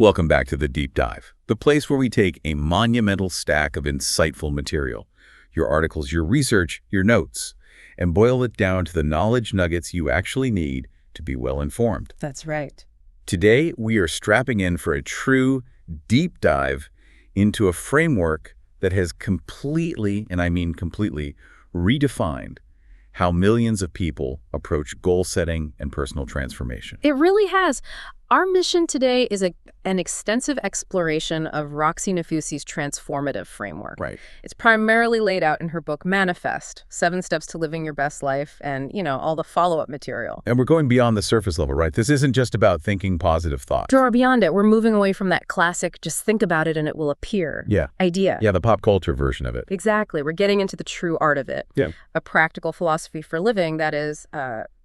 Welcome back to The Deep Dive, the place where we take a monumental stack of insightful material, your articles, your research, your notes, and boil it down to the knowledge nuggets you actually need to be well informed. That's right. Today, we are strapping in for a true deep dive into a framework that has completely, and I mean completely, redefined how millions of people approach goal setting and personal transformation. It really has. Our mission today is an extensive exploration of Roxie Nafousi's transformative framework. Right. It's primarily laid out in her book Manifest, 7 Steps to Living Your Best Life, and, all the follow-up material. And we're going beyond the surface level, right? This isn't just about thinking positive thoughts. Draw beyond it. We're moving away from that classic, just think about it and it will appear idea. Yeah, the pop culture version of it. Exactly. We're getting into the true art of it. Yeah. A practical philosophy for living that is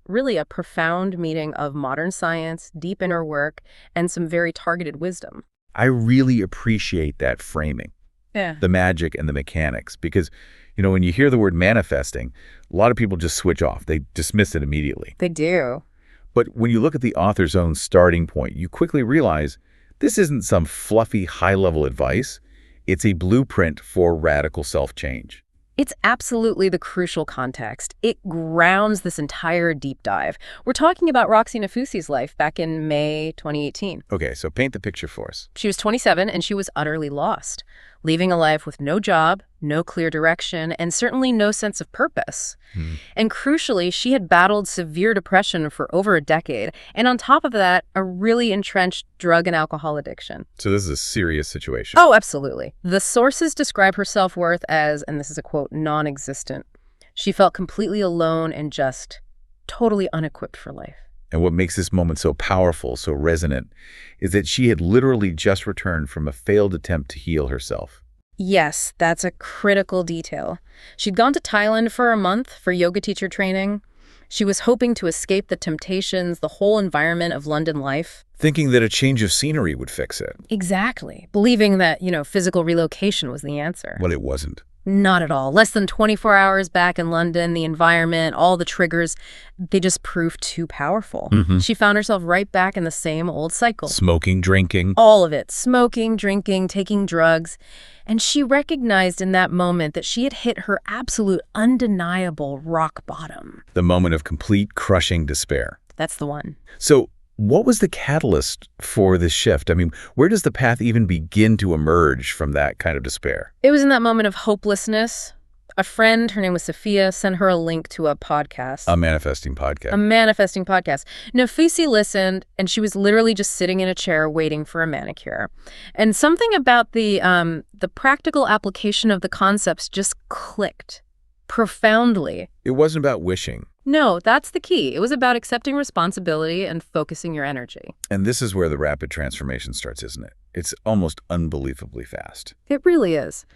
really a profound meeting of modern science, deep inner work, and some very targeted wisdom. I really appreciate that framing. Yeah. The magic and the mechanics, because, when you hear the word manifesting, a lot of people just switch off. They dismiss it immediately. They do. But when you look at the author's own starting point, you quickly realize this isn't some fluffy, high-level advice. It's a blueprint for radical self-change. It's absolutely the crucial context. It grounds this entire deep dive. We're talking about Roxie Nafousi's life back in May 2018. Okay, so paint the picture for us. She was 27 and she was utterly lost, leaving a life with no job, no clear direction, and certainly no sense of purpose. And crucially, she had battled severe depression for over a decade, and on top of that, a really entrenched drug and alcohol addiction. So this is a serious situation. Oh, absolutely. The sources describe her self-worth as, and this is a quote, non-existent. She felt completely alone and just totally unequipped for life. And what makes this moment so powerful, so resonant, is that she had literally just returned from a failed attempt to heal herself. Yes, that's a critical detail. She'd gone to Thailand for a month for yoga teacher training. She was hoping to escape the temptations, the whole environment of London life. Thinking that a change of scenery would fix it. Exactly. Believing that, physical relocation was the answer. Well, it wasn't. Not at all. Less than 24 hours back in London, the environment, all the triggers, they just proved too powerful. She found herself right back in the same old cycle. Smoking, drinking. All of it. Smoking, drinking, taking drugs. And she recognized in that moment that she had hit her absolute undeniable rock bottom. The moment of complete crushing despair. That's the one. So what was the catalyst for this shift? I mean, where does the path even begin to emerge from that kind of despair? It was in that moment of hopelessness. A friend, her name was Sophia, sent her a link to a podcast. A manifesting podcast. A manifesting podcast. Nafousi listened, and she was literally just sitting in a chair waiting for a manicure. And something about the practical application of the concepts just clicked profoundly. It wasn't about wishing. No, that's the key. It was about accepting responsibility and focusing your energy. And this is where the rapid transformation starts, isn't it? It's almost unbelievably fast. It really is.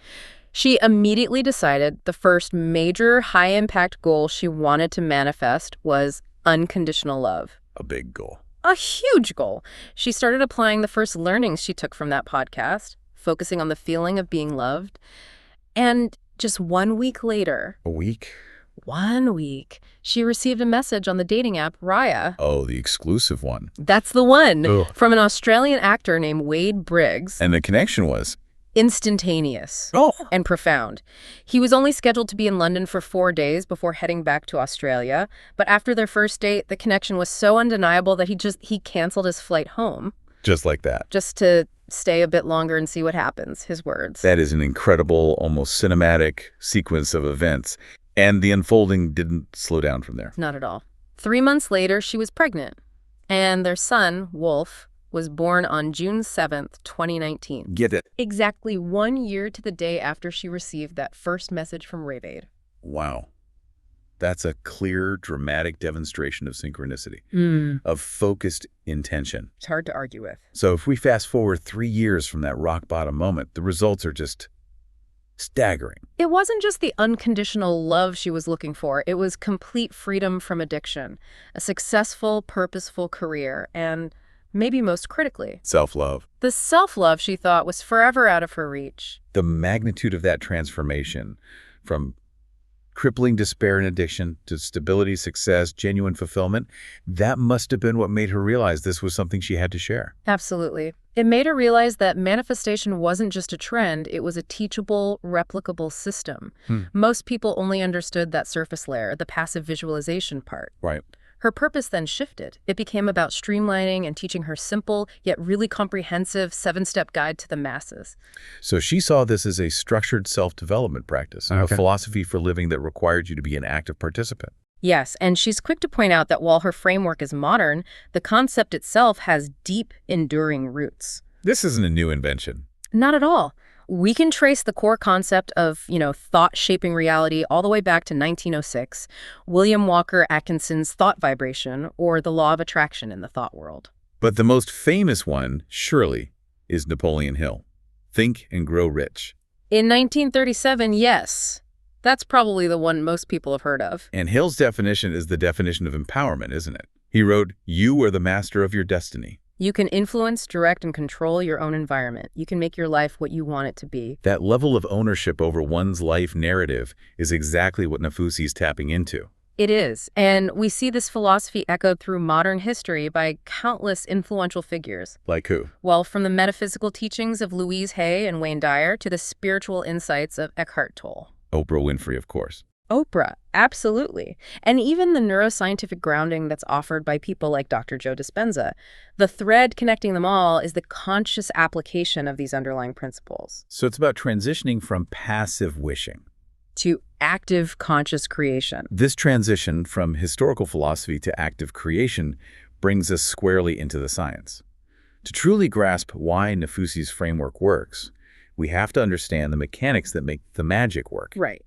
She immediately decided the first major high-impact goal she wanted to manifest was unconditional love. A big goal. A huge goal. She started applying the first learnings she took from that podcast, focusing on the feeling of being loved. And just 1 week later... A week? 1 week, she received a message on the dating app Raya. Oh, the exclusive one. That's the one. Ugh. From an Australian actor named Wade Briggs. And the connection was? Instantaneous. And profound. He was only scheduled to be in London for 4 days before heading back to Australia. But after their first date, the connection was so undeniable that he canceled his flight home. Just like that. Just to stay a bit longer and see what happens, his words. That is an incredible, almost cinematic sequence of events. And the unfolding didn't slow down from there. Not at all. 3 months later, she was pregnant. And their son, Wolf, was born on June 7th, 2019. Get it. Exactly 1 year to the day after she received that first message from Rayvade. Wow. That's a clear, dramatic demonstration of synchronicity, of focused intention. It's hard to argue with. So if we fast forward 3 years from that rock bottom moment, the results are just staggering. It wasn't just the unconditional love she was looking for. It was complete freedom from addiction, a successful, purposeful career, and maybe most critically, self-love. The self-love she thought was forever out of her reach. The magnitude of that transformation from crippling despair and addiction to stability, success, genuine fulfillment, that must have been what made her realize this was something she had to share. Absolutely. It made her realize that manifestation wasn't just a trend, it was a teachable, replicable system. Most people only understood that surface layer, the passive visualization part. Right. Her purpose then shifted. It became about streamlining and teaching her simple, yet really comprehensive 7-step guide to the masses. So she saw this as a structured self-development practice, a philosophy for living that required you to be an active participant. Yes, and she's quick to point out that while her framework is modern, the concept itself has deep, enduring roots. This isn't a new invention. Not at all. We can trace the core concept of, thought shaping reality all the way back to 1906, William Walker Atkinson's thought vibration, or the law of attraction in the thought world. But the most famous one, surely, is Napoleon Hill. Think and grow rich. In 1937, yes. That's probably the one most people have heard of. And Hill's definition is the definition of empowerment, isn't it? He wrote, "You are the master of your destiny." You can influence, direct, and control your own environment. You can make your life what you want it to be. That level of ownership over one's life narrative is exactly what Nafousi's tapping into. It is, and we see this philosophy echoed through modern history by countless influential figures. Like who? Well, from the metaphysical teachings of Louise Hay and Wayne Dyer to the spiritual insights of Eckhart Tolle. Oprah Winfrey, of course. Oprah, absolutely. And even the neuroscientific grounding that's offered by people like Dr. Joe Dispenza. The thread connecting them all is the conscious application of these underlying principles. So it's about transitioning from passive wishing to active conscious creation. This transition from historical philosophy to active creation brings us squarely into the science. To truly grasp why Nafousi's framework works, we have to understand the mechanics that make the magic work. Right.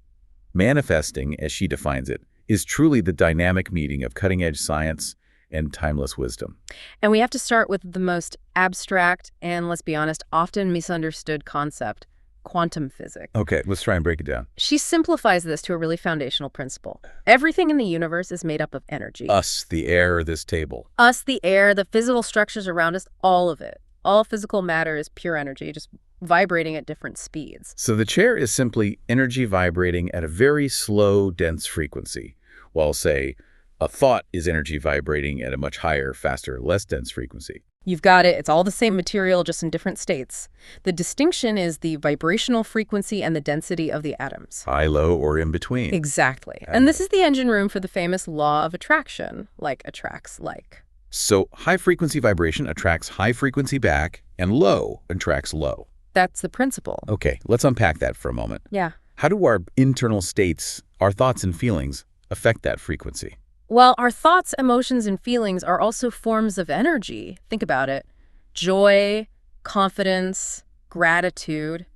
Manifesting, as she defines it, is truly the dynamic meeting of cutting-edge science and timeless wisdom. And we have to start with the most abstract and, let's be honest, often misunderstood concept, quantum physics. Okay, let's try and break it down. She simplifies this to a really foundational principle. Everything in the universe is made up of energy. Us, the air, this table. Us, the air, the physical structures around us, all of it. All physical matter is pure energy, just vibrating at different speeds. So the chair is simply energy vibrating at a very slow, dense frequency, while, say, a thought is energy vibrating at a much higher, faster, less dense frequency. You've got it. It's all the same material, just in different states. The distinction is the vibrational frequency and the density of the atoms. High, low, or in between. Exactly. And this is the engine room for the famous law of attraction, like attracts like. So high-frequency vibration attracts high frequency back, and low attracts low. That's the principle. Okay, let's unpack that for a moment. Yeah. How do our internal states, our thoughts and feelings, affect that frequency? Well, our thoughts, emotions, and feelings are also forms of energy. Think about it. Joy, confidence, gratitude.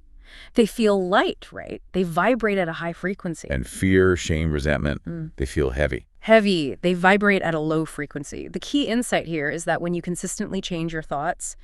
They feel light, right? They vibrate at a high frequency. And fear, shame, resentment, they feel heavy. Heavy. They vibrate at a low frequency. The key insight here is that when you consistently change your thoughts,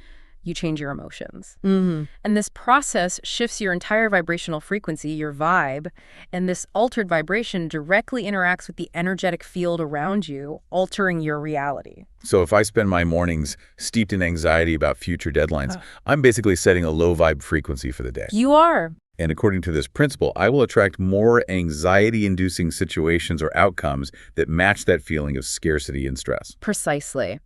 you change your emotions. And this process shifts your entire vibrational frequency, your vibe, and this altered vibration directly interacts with the energetic field around you, altering your reality. So if I spend my mornings steeped in anxiety about future deadlines, I'm basically setting a low vibe frequency for the day. You are. And according to this principle, I will attract more anxiety-inducing situations or outcomes that match that feeling of scarcity and stress. Precisely.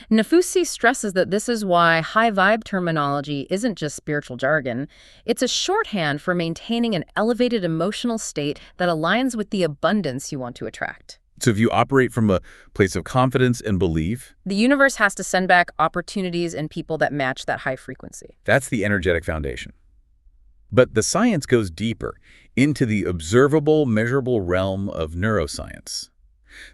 Nafousi stresses that this is why high vibe terminology isn't just spiritual jargon. It's a shorthand for maintaining an elevated emotional state that aligns with the abundance you want to attract. So if you operate from a place of confidence and belief, the universe has to send back opportunities and people that match that high frequency. That's the energetic foundation. But the science goes deeper into the observable, measurable realm of neuroscience.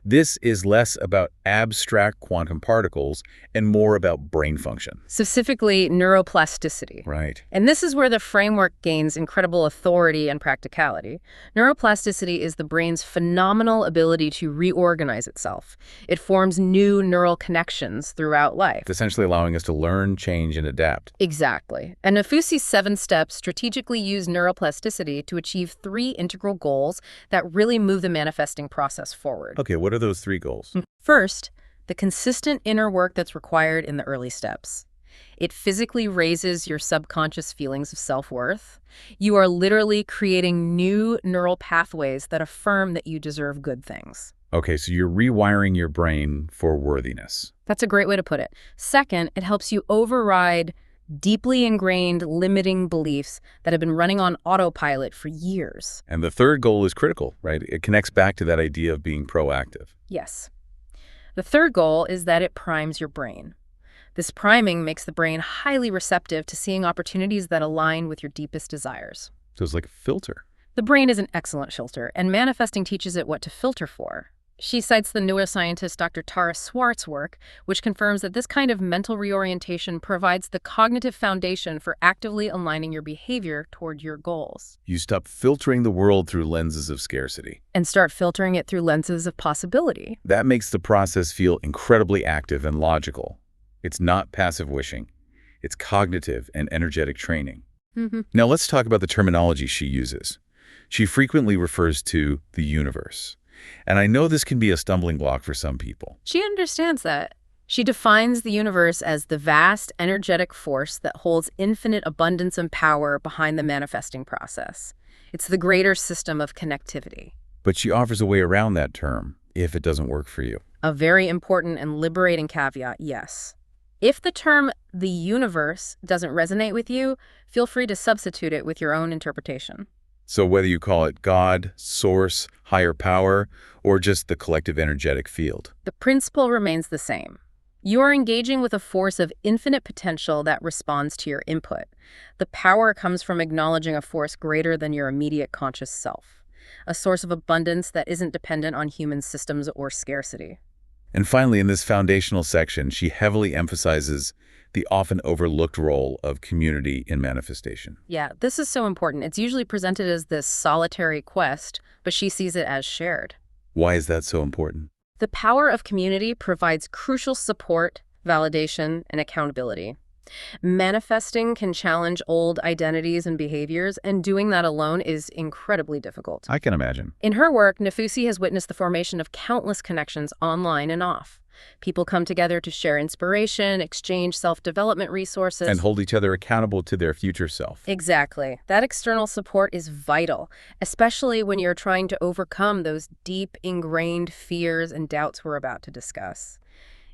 This is less about abstract quantum particles and more about brain function. Specifically, neuroplasticity. Right. And this is where the framework gains incredible authority and practicality. Neuroplasticity is the brain's phenomenal ability to reorganize itself. It forms new neural connections throughout life. It's essentially allowing us to learn, change, and adapt. Exactly. And Nafousi's 7 steps strategically use neuroplasticity to achieve 3 integral goals that really move the manifesting process forward. Okay, what are those 3 goals? First, the consistent inner work that's required in the early steps. It physically raises your subconscious feelings of self-worth. You are literally creating new neural pathways that affirm that you deserve good things. Okay, so you're rewiring your brain for worthiness. That's a great way to put it. Second, it helps you override deeply ingrained, limiting beliefs that have been running on autopilot for years. And the third goal is critical, right? It connects back to that idea of being proactive. Yes. The third goal is that it primes your brain. This priming makes the brain highly receptive to seeing opportunities that align with your deepest desires. So it's like a filter. The brain is an excellent filter, and manifesting teaches it what to filter for. She cites the neuroscientist Dr. Tara Swartz's work, which confirms that this kind of mental reorientation provides the cognitive foundation for actively aligning your behavior toward your goals. You stop filtering the world through lenses of scarcity. And start filtering it through lenses of possibility. That makes the process feel incredibly active and logical. It's not passive wishing. It's cognitive and energetic training. Now let's talk about the terminology she uses. She frequently refers to the universe. And I know this can be a stumbling block for some people. She understands that. She defines the universe as the vast, energetic force that holds infinite abundance and power behind the manifesting process. It's the greater system of connectivity. But she offers a way around that term, if it doesn't work for you. A very important and liberating caveat, yes. If the term the universe doesn't resonate with you, feel free to substitute it with your own interpretation. So whether you call it God, source, higher power, or just the collective energetic field. The principle remains the same. You are engaging with a force of infinite potential that responds to your input. The power comes from acknowledging a force greater than your immediate conscious self, a source of abundance that isn't dependent on human systems or scarcity. And finally, in this foundational section, she heavily emphasizes the often overlooked role of community in manifestation. Yeah, this is so important. It's usually presented as this solitary quest, but she sees it as shared. Why is that so important? The power of community provides crucial support, validation, and accountability. Manifesting can challenge old identities and behaviors, and doing that alone is incredibly difficult. I can imagine. In her work, Nafousi has witnessed the formation of countless connections online and off. People come together to share inspiration, exchange self-development resources. And hold each other accountable to their future self. Exactly. That external support is vital, especially when you're trying to overcome those deep, ingrained fears and doubts we're about to discuss.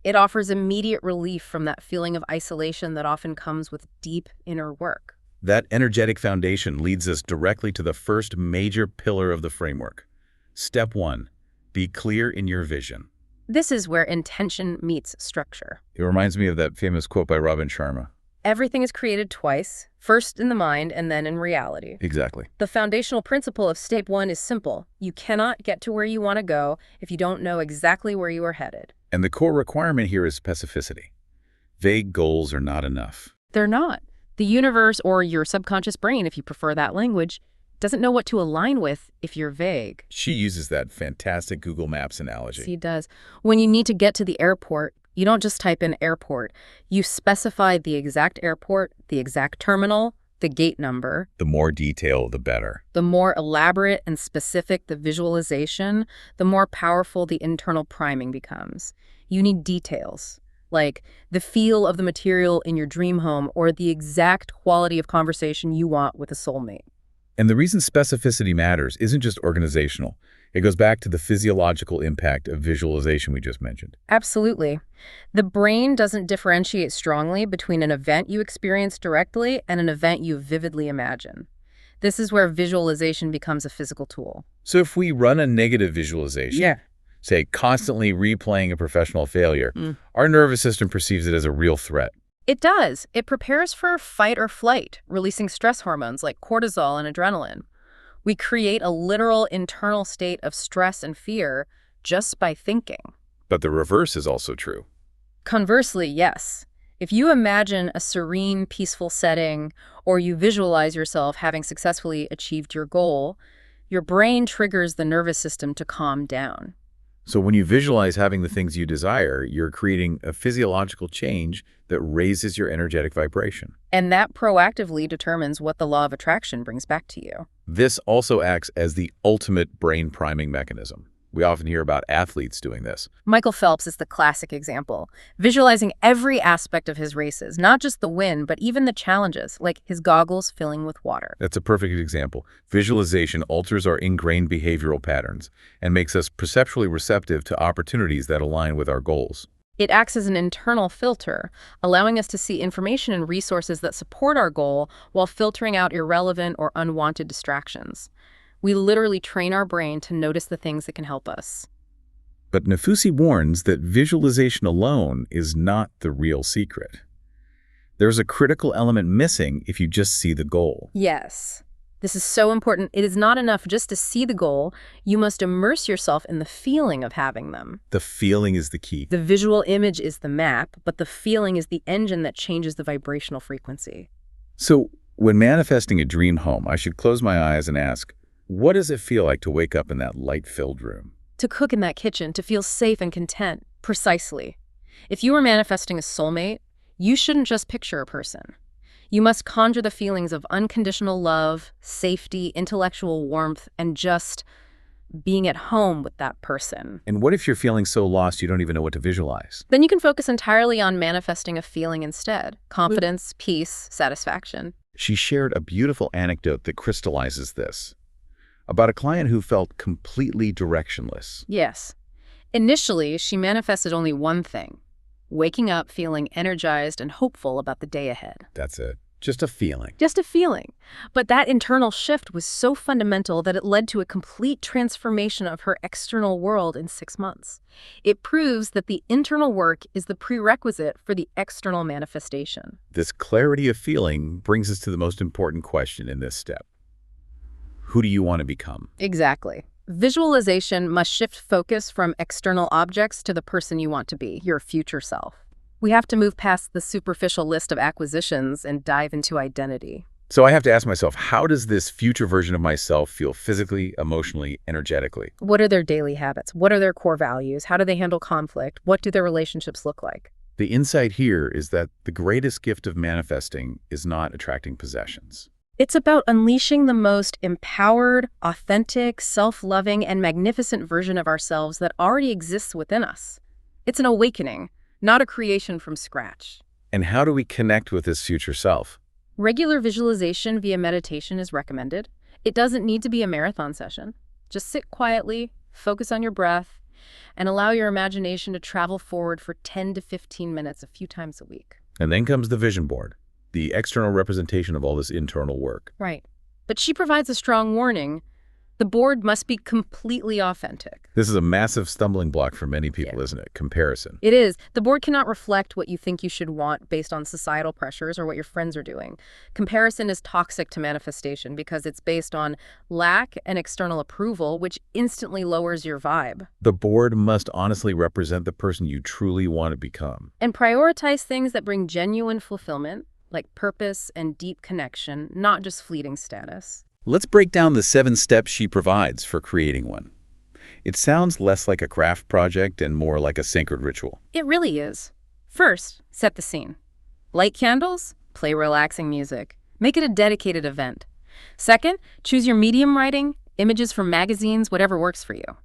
It offers immediate relief from that feeling of isolation that often comes with deep inner work. That energetic foundation leads us directly to the first major pillar of the framework. Step 1, be clear in your vision. This is where intention meets structure. It reminds me of that famous quote by Robin Sharma. Everything is created twice, first in the mind and then in reality. Exactly. The foundational principle of step 1 is simple. You cannot get to where you want to go if you don't know exactly where you are headed. And the core requirement here is specificity. Vague goals are not enough. They're not. The universe, or your subconscious brain, if you prefer that language, doesn't know what to align with if you're vague. She uses that fantastic Google Maps analogy. She does. When you need to get to the airport, you don't just type in airport. You specify the exact airport, the exact terminal, the gate number. The more detail, the better. The more elaborate and specific the visualization, the more powerful the internal priming becomes. You need details, like the feel of the material in your dream home or the exact quality of conversation you want with a soulmate. And the reason specificity matters isn't just organizational. It goes back to the physiological impact of visualization we just mentioned. Absolutely. The brain doesn't differentiate strongly between an event you experience directly and an event you vividly imagine. This is where visualization becomes a physical tool. So if we run a negative visualization, say constantly replaying a professional failure, our nervous system perceives it as a real threat. It does. It prepares for fight or flight, releasing stress hormones like cortisol and adrenaline. We create a literal internal state of stress and fear just by thinking. But the reverse is also true. Conversely, yes. If you imagine a serene, peaceful setting, or you visualize yourself having successfully achieved your goal, your brain triggers the nervous system to calm down. So when you visualize having the things you desire, you're creating a physiological change that raises your energetic vibration. And that proactively determines what the law of attraction brings back to you. This also acts as the ultimate brain priming mechanism. We often hear about athletes doing this. Michael Phelps is the classic example, visualizing every aspect of his races, not just the win, but even the challenges, like his goggles filling with water. That's a perfect example. Visualization alters our ingrained behavioral patterns and makes us perceptually receptive to opportunities that align with our goals. It acts as an internal filter, allowing us to see information and resources that support our goal while filtering out irrelevant or unwanted distractions. We literally train our brain to notice the things that can help us. But Nafousi warns that visualization alone is not the real secret. There's a critical element missing if you just see the goal. Yes. This is so important. It is not enough just to see the goal. You must immerse yourself in the feeling of having them. The feeling is the key. The visual image is the map, but the feeling is the engine that changes the vibrational frequency. So, when manifesting a dream home, I should close my eyes and ask, what does it feel like to wake up in that light-filled room? To cook in that kitchen, to feel safe and content. Precisely. If you are manifesting a soulmate, you shouldn't just picture a person. You must conjure the feelings of unconditional love, safety, intellectual warmth, and just being at home with that person. And what if you're feeling so lost you don't even know what to visualize? Then you can focus entirely on manifesting a feeling instead. Confidence, peace, satisfaction. She shared a beautiful anecdote that crystallizes this, about a client who felt completely directionless. Yes. Initially, she manifested only one thing: waking up feeling energized and hopeful about the day ahead. That's it. Just a feeling. Just a feeling. But that internal shift was so fundamental that it led to a complete transformation of her external world in 6 months. It proves that the internal work is the prerequisite for the external manifestation. This clarity of feeling brings us to the most important question in this step. Who do you want to become? Exactly. Visualization must shift focus from external objects to the person you want to be, your future self. We have to move past the superficial list of acquisitions and dive into identity. So I have to ask myself, how does this future version of myself feel physically, emotionally, energetically? What are their daily habits? What are their core values? How do they handle conflict? What do their relationships look like? The insight here is that the greatest gift of manifesting is not attracting possessions. It's about unleashing the most empowered, authentic, self-loving, and magnificent version of ourselves that already exists within us. It's an awakening, not a creation from scratch. And how do we connect with this future self? Regular visualization via meditation is recommended. It doesn't need to be a marathon session. Just sit quietly, focus on your breath, and allow your imagination to travel forward for 10 to 15 minutes a few times a week. And then comes the vision board, the external representation of all this internal work. Right. But she provides a strong warning. The board must be completely authentic. This is a massive stumbling block for many people, isn't it? Comparison. It is. The board cannot reflect what you think you should want based on societal pressures or what your friends are doing. Comparison is toxic to manifestation because it's based on lack and external approval, which instantly lowers your vibe. The board must honestly represent the person you truly want to become. And prioritize things that bring genuine fulfillment, like purpose and deep connection, not just fleeting status. Let's break down the 7 steps she provides for creating one. It sounds less like a craft project and more like a sacred ritual. It really is. First, set the scene. Light candles, play relaxing music. Make it a dedicated event. Second, choose your medium writing, images from magazines, whatever works for you.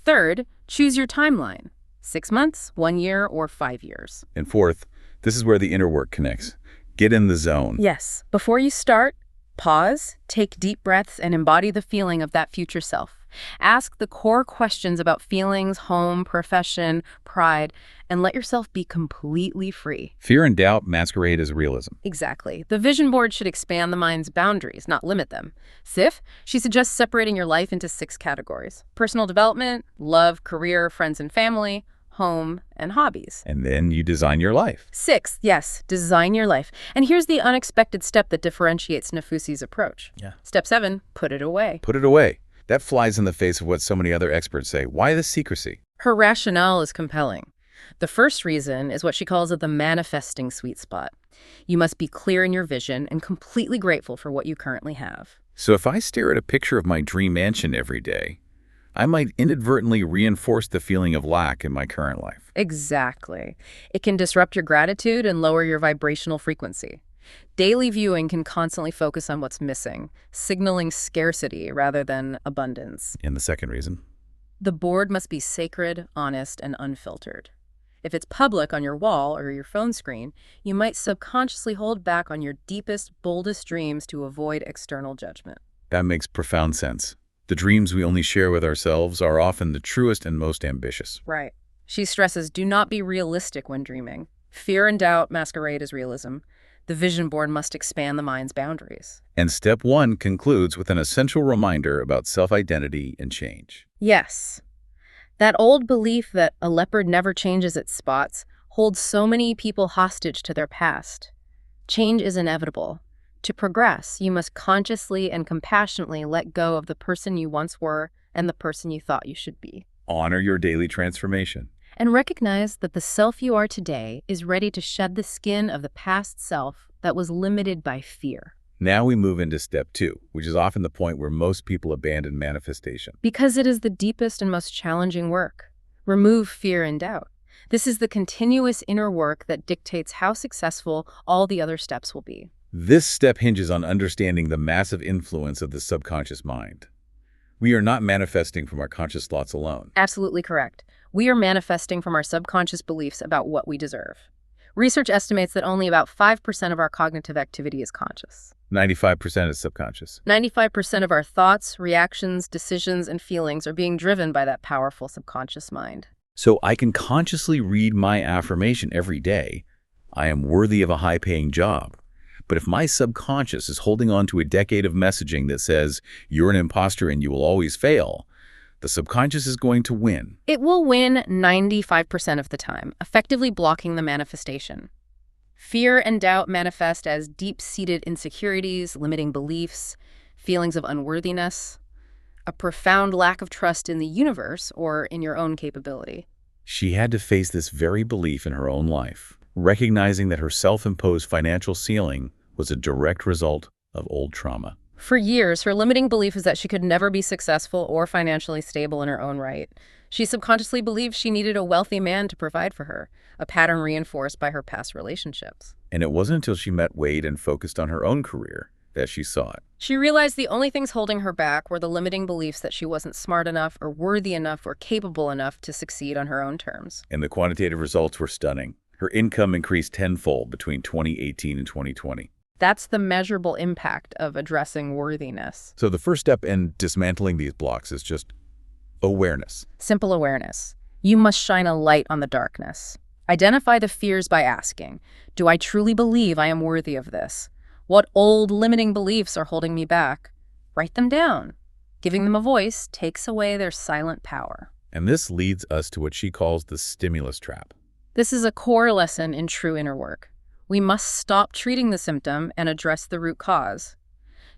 Third, choose your timeline. 6 months, 1 year, or 5 years. And fourth, this is where the inner work connects. Get in the zone. Yes. Before you start, pause, take deep breaths, and embody the feeling of that future self. Ask the core questions about feelings, home, profession, pride, and let yourself be completely free. Fear and doubt masquerade as realism. Exactly. The vision board should expand the mind's boundaries, not limit them. Fifth, she suggests separating your life into 6 categories: personal development, love, career, friends and family, home, and hobbies. And then you design your life. 6th, yes, design your life. And here's the unexpected step that differentiates Nafousi's approach. Step 7, put it away. Put it away. That flies in the face of what so many other experts say. Why the secrecy? Her rationale is compelling. The first reason is what she calls the manifesting sweet spot. You must be clear in your vision and completely grateful for what you currently have. So if I stare at a picture of my dream mansion every day, I might inadvertently reinforce the feeling of lack in my current life. Exactly. It can disrupt your gratitude and lower your vibrational frequency. Daily viewing can constantly focus on what's missing, signaling scarcity rather than abundance. And the second reason? The board must be sacred, honest, and unfiltered. If it's public on your wall or your phone screen, you might subconsciously hold back on your deepest, boldest dreams to avoid external judgment. That makes profound sense. The dreams we only share with ourselves are often the truest and most ambitious. Right. She stresses, do not be realistic when dreaming. Fear and doubt masquerade as realism. The vision board must expand the mind's boundaries. And step 1 concludes with an essential reminder about self-identity and change. Yes. That old belief that a leopard never changes its spots holds so many people hostage to their past. Change is inevitable. To progress, you must consciously and compassionately let go of the person you once were and the person you thought you should be. Honor your daily transformation. And recognize that the self you are today is ready to shed the skin of the past self that was limited by fear. Now we move into step 2, which is often the point where most people abandon manifestation. Because it is the deepest and most challenging work. Remove fear and doubt. This is the continuous inner work that dictates how successful all the other steps will be. This step hinges on understanding the massive influence of the subconscious mind. We are not manifesting from our conscious thoughts alone. Absolutely correct. We are manifesting from our subconscious beliefs about what we deserve. Research estimates that only about 5% of our cognitive activity is conscious. 95% is subconscious. 95% of our thoughts, reactions, decisions, and feelings are being driven by that powerful subconscious mind. So I can consciously read my affirmation every day. I am worthy of a high-paying job. But if my subconscious is holding on to a decade of messaging that says, you're an imposter and you will always fail, the subconscious is going to win. It will win 95% of the time, effectively blocking the manifestation. Fear and doubt manifest as deep-seated insecurities, limiting beliefs, feelings of unworthiness, a profound lack of trust in the universe or in your own capability. She had to face this very belief in her own life, recognizing that her self-imposed financial ceiling was a direct result of old trauma. For years, her limiting belief is that she could never be successful or financially stable in her own right. She subconsciously believed she needed a wealthy man to provide for her, a pattern reinforced by her past relationships. And it wasn't until she met Wade and focused on her own career that she saw it. She realized the only things holding her back were the limiting beliefs that she wasn't smart enough or worthy enough or capable enough to succeed on her own terms. And the quantitative results were stunning. Her income increased tenfold between 2018 and 2020. That's the measurable impact of addressing worthiness. So the first step in dismantling these blocks is just awareness. Simple awareness. You must shine a light on the darkness. Identify the fears by asking, do I truly believe I am worthy of this? What old limiting beliefs are holding me back? Write them down. Giving them a voice takes away their silent power. And this leads us to what she calls the stimulus trap. This is a core lesson in true inner work. We must stop treating the symptom and address the root cause.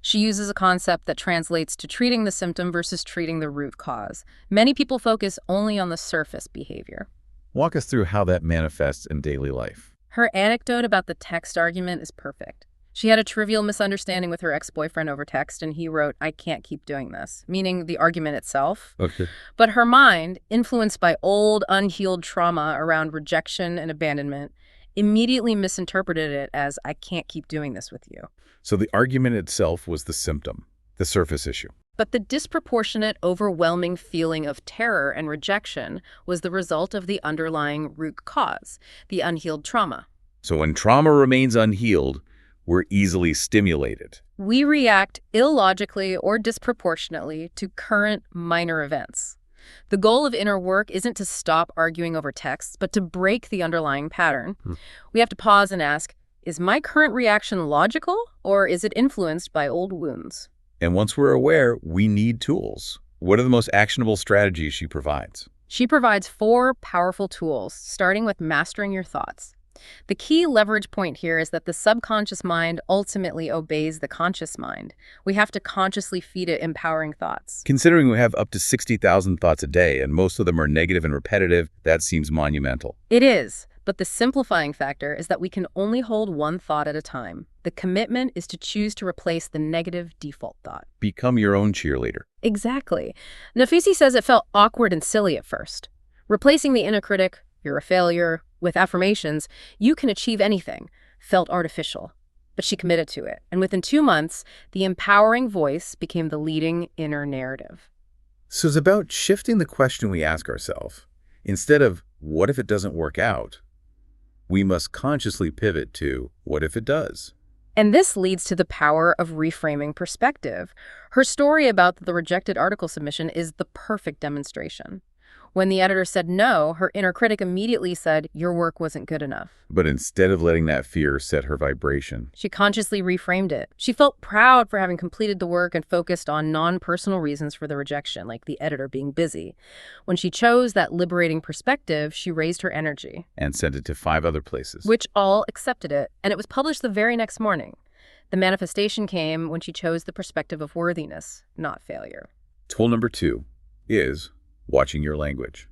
She uses a concept that translates to treating the symptom versus treating the root cause. Many people focus only on the surface behavior. Walk us through how that manifests in daily life. Her anecdote about the text argument is perfect. She had a trivial misunderstanding with her ex-boyfriend over text, and he wrote, "I can't keep doing this," meaning the argument itself. Okay. But her mind, influenced by old, unhealed trauma around rejection and abandonment, immediately misinterpreted it as, "I can't keep doing this with you." So the argument itself was the symptom, the surface issue. But the disproportionate, overwhelming feeling of terror and rejection was the result of the underlying root cause, the unhealed trauma. So when trauma remains unhealed, we're easily stimulated. We react illogically or disproportionately to current minor events. The goal of inner work isn't to stop arguing over texts, but to break the underlying pattern. We have to pause and ask, is my current reaction logical, or is it influenced by old wounds? And once we're aware, we need tools. What are the most actionable strategies she provides? She provides 4 powerful tools, starting with mastering your thoughts. The key leverage point here is that the subconscious mind ultimately obeys the conscious mind. We have to consciously feed it empowering thoughts. Considering we have up to 60,000 thoughts a day, and most of them are negative and repetitive, that seems monumental. It is, but the simplifying factor is that we can only hold one thought at a time. The commitment is to choose to replace the negative default thought. Become your own cheerleader. Exactly. Nafousi says it felt awkward and silly at first. Replacing the inner critic, "You're a failure," with affirmations, "You can achieve anything," felt artificial. But she committed to it, and within 2 months, the empowering voice became the leading inner narrative. So it's about shifting the question we ask ourselves. Instead of, what if it doesn't work out? We must consciously pivot to, what if it does? And this leads to the power of reframing perspective. Her story about the rejected article submission is the perfect demonstration. When the editor said no, her inner critic immediately said, your work wasn't good enough. But instead of letting that fear set her vibration, She consciously reframed it. She felt proud for having completed the work and focused on non-personal reasons for the rejection, like the editor being busy. When she chose that liberating perspective, she raised her energy, and sent it to 5 other places. which all accepted it, and it was published the very next morning. The manifestation came when she chose the perspective of worthiness, not failure. Tool number 2 is watching your language.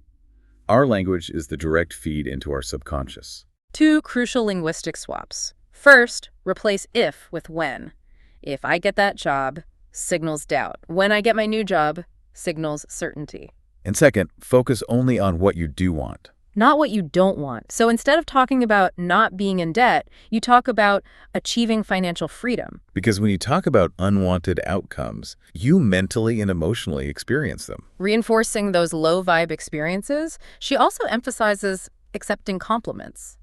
Our language is the direct feed into our subconscious. 2 crucial linguistic swaps. First, replace if with when. If I get that job, signals doubt. When I get my new job, signals certainty. And second, focus only on what you do want. Not what you don't want. So instead of talking about not being in debt, you talk about achieving financial freedom. Because when you talk about unwanted outcomes, you mentally and emotionally experience them. Reinforcing those low-vibe experiences, she also emphasizes accepting compliments.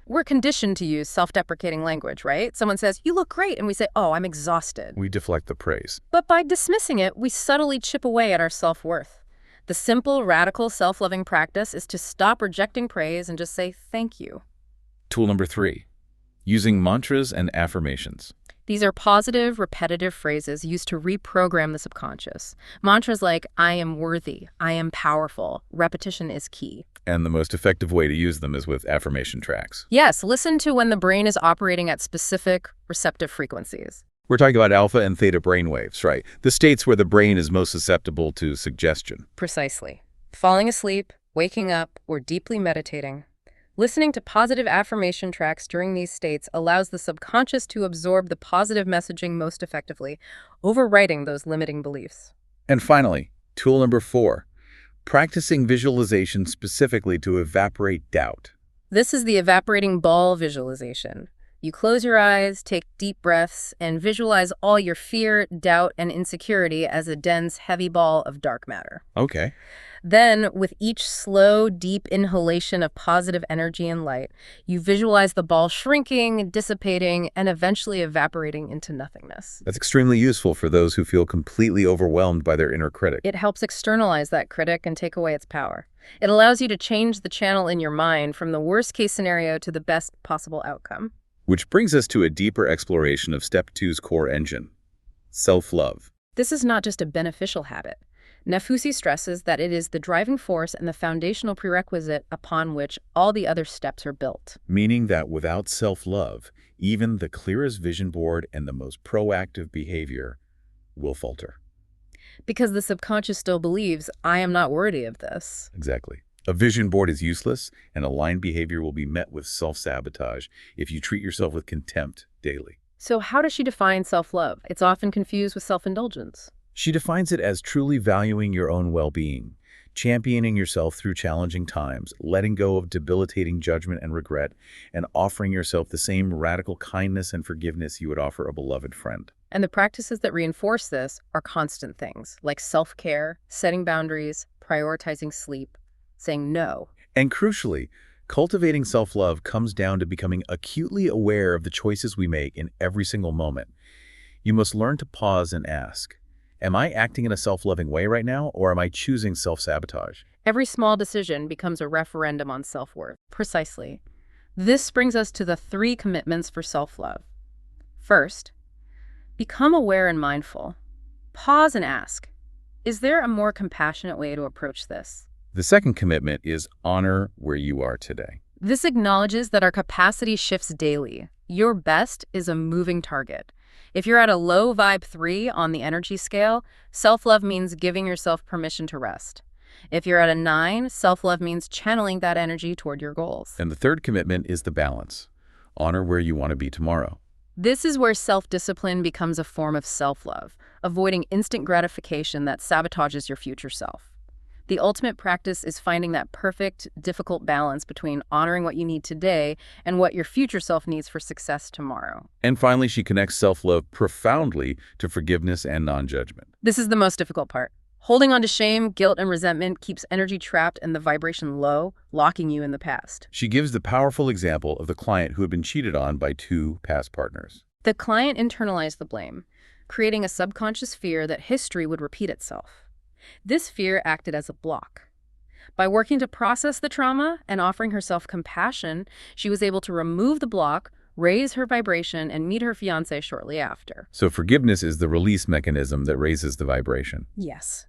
We're conditioned to use self-deprecating language, right? Someone says, you look great, and we say, oh, I'm exhausted. We deflect the praise. But by dismissing it, we subtly chip away at our self-worth. The simple, radical, self-loving practice is to stop rejecting praise and just say thank you. Tool number 3, using mantras and affirmations. These are positive, repetitive phrases used to reprogram the subconscious. Mantras like, I am worthy, I am powerful. Repetition is key. And the most effective way to use them is with affirmation tracks. Yes, listen to when the brain is operating at specific receptive frequencies. We're talking about alpha and theta brainwaves, right? The states where the brain is most susceptible to suggestion. Precisely. Falling asleep, waking up, or deeply meditating. Listening to positive affirmation tracks during these states allows the subconscious to absorb the positive messaging most effectively, overwriting those limiting beliefs. And finally, tool number 4, practicing visualization specifically to evaporate doubt. This is the evaporating ball visualization. You close your eyes, take deep breaths, and visualize all your fear, doubt, and insecurity as a dense, heavy ball of dark matter. Okay. Then, with each slow, deep inhalation of positive energy and light, you visualize the ball shrinking, dissipating, and eventually evaporating into nothingness. That's extremely useful for those who feel completely overwhelmed by their inner critic. It helps externalize that critic and take away its power. It allows you to change the channel in your mind from the worst-case scenario to the best possible outcome. Which brings us to a deeper exploration of Step 2's core engine, self-love. This is not just a beneficial habit. Nafousi stresses that it is the driving force and the foundational prerequisite upon which all the other steps are built. Meaning that without self-love, even the clearest vision board and the most proactive behavior will falter. Because the subconscious still believes, I am not worthy of this. Exactly. A vision board is useless, and aligned behavior will be met with self-sabotage if you treat yourself with contempt daily. So how does she define self-love? It's often confused with self-indulgence. She defines it as truly valuing your own well-being, championing yourself through challenging times, letting go of debilitating judgment and regret, and offering yourself the same radical kindness and forgiveness you would offer a beloved friend. And the practices that reinforce this are constant things, like self-care, setting boundaries, prioritizing sleep, saying no. And crucially, cultivating self-love comes down to becoming acutely aware of the choices we make in every single moment. You must learn to pause and ask, am I acting in a self-loving way right now, or am I choosing self-sabotage? Every small decision becomes a referendum on self-worth. Precisely. This brings us to the 3 commitments for self-love. First, become aware and mindful. Pause and ask, is there a more compassionate way to approach this? The second commitment is honor where you are today. This acknowledges that our capacity shifts daily. Your best is a moving target. If you're at a low vibe 3 on the energy scale, self-love means giving yourself permission to rest. If you're at a 9, self-love means channeling that energy toward your goals. And the third commitment is the balance. Honor where you want to be tomorrow. This is where self-discipline becomes a form of self-love, avoiding instant gratification that sabotages your future self. The ultimate practice is finding that perfect, difficult balance between honoring what you need today and what your future self needs for success tomorrow. And finally, she connects self-love profoundly to forgiveness and non-judgment. This is the most difficult part. Holding on to shame, guilt, and resentment keeps energy trapped and the vibration low, locking you in the past. She gives the powerful example of the client who had been cheated on by 2 past partners. The client internalized the blame, creating a subconscious fear that history would repeat itself. This fear acted as a block. By working to process the trauma and offering herself compassion, she was able to remove the block, raise her vibration, and meet her fiancé shortly after. So forgiveness is the release mechanism that raises the vibration. Yes.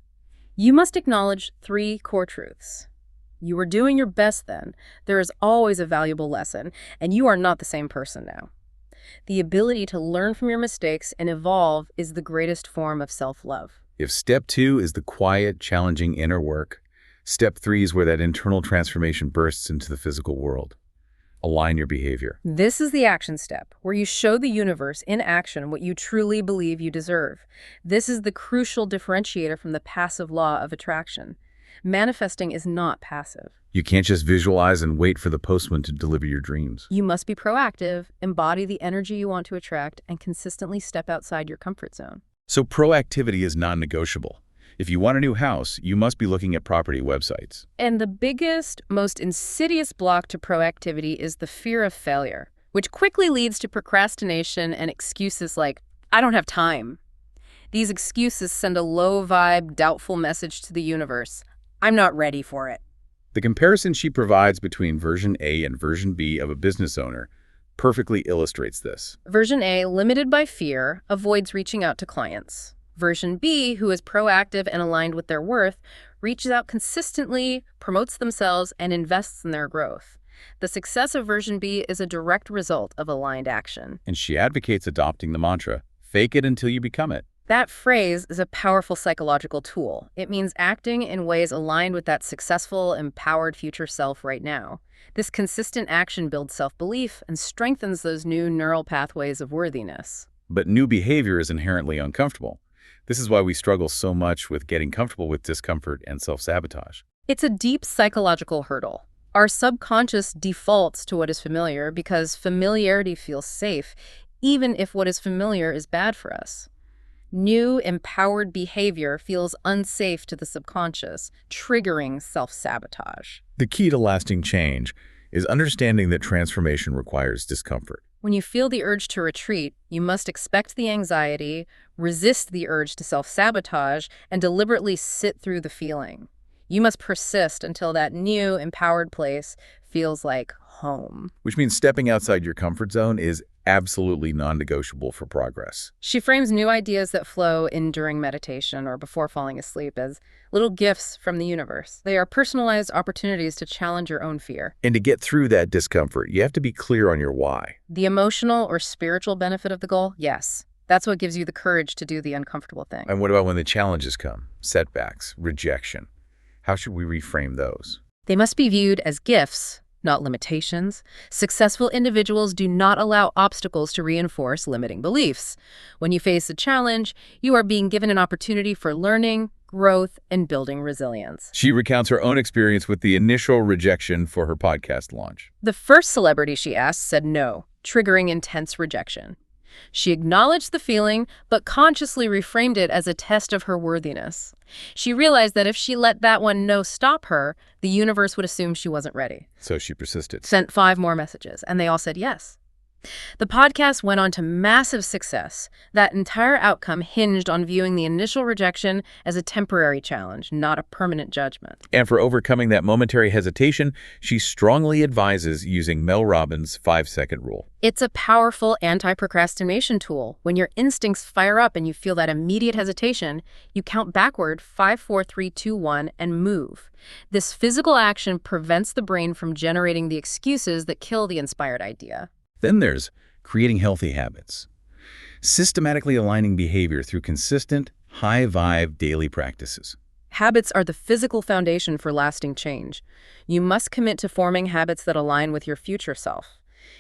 You must acknowledge 3 core truths. You were doing your best then. There is always a valuable lesson, and you are not the same person now. The ability to learn from your mistakes and evolve is the greatest form of self-love. If step 2 is the quiet, challenging inner work, step 3 is where that internal transformation bursts into the physical world. Align your behavior. This is the action step, where you show the universe in action what you truly believe you deserve. This is the crucial differentiator from the passive law of attraction. Manifesting is not passive. You can't just visualize and wait for the postman to deliver your dreams. You must be proactive, embody the energy you want to attract, and consistently step outside your comfort zone. So proactivity is non-negotiable. If you want a new house, you must be looking at property websites. And the biggest, most insidious block to proactivity is the fear of failure, which quickly leads to procrastination and excuses like, I don't have time. These excuses send a low-vibe, doubtful message to the universe. I'm not ready for it. The comparison she provides between version A and version B of a business owner perfectly illustrates this. Version A, limited by fear, avoids reaching out to clients. Version B, who is proactive and aligned with their worth, reaches out consistently, promotes themselves, and invests in their growth. The success of version B is a direct result of aligned action. And she advocates adopting the mantra, fake it until you become it. That phrase is a powerful psychological tool. It means acting in ways aligned with that successful, empowered future self right now. This consistent action builds self-belief and strengthens those new neural pathways of worthiness. But new behavior is inherently uncomfortable. This is why we struggle so much with getting comfortable with discomfort and self-sabotage. It's a deep psychological hurdle. Our subconscious defaults to what is familiar because familiarity feels safe, even if what is familiar is bad for us. New, empowered behavior feels unsafe to the subconscious, triggering self-sabotage. The key to lasting change is understanding that transformation requires discomfort. When you feel the urge to retreat, you must expect the anxiety, resist the urge to self-sabotage, and deliberately sit through the feeling. You must persist until that new, empowered place feels like home. Which means stepping outside your comfort zone is absolutely non-negotiable for progress. She frames new ideas that flow in during meditation or before falling asleep as little gifts from the universe. They are personalized opportunities to challenge your own fear. And to get through that discomfort, you have to be clear on your why. The emotional or spiritual benefit of the goal? Yes. That's what gives you the courage to do the uncomfortable thing. And what about when the challenges come? Setbacks, rejection. How should we reframe those? They must be viewed as gifts, not limitations. Successful individuals do not allow obstacles to reinforce limiting beliefs. When you face a challenge, you are being given an opportunity for learning, growth, and building resilience. She recounts her own experience with the initial rejection for her podcast launch. The first celebrity she asked said no, triggering intense rejection. She acknowledged the feeling, but consciously reframed it as a test of her worthiness. She realized that if she let that one no stop her, the universe would assume she wasn't ready. So she persisted. Sent 5 more messages, and they all said yes. The podcast went on to massive success. That entire outcome hinged on viewing the initial rejection as a temporary challenge, not a permanent judgment. And for overcoming that momentary hesitation, she strongly advises using Mel Robbins' 5-second rule. It's a powerful anti-procrastination tool. When your instincts fire up and you feel that immediate hesitation, you count backward 5, 4, 3, 2, 1 and move. This physical action prevents the brain from generating the excuses that kill the inspired idea. Then there's creating healthy habits. Systematically aligning behavior through consistent, high-vibe daily practices. Habits are the physical foundation for lasting change. You must commit to forming habits that align with your future self.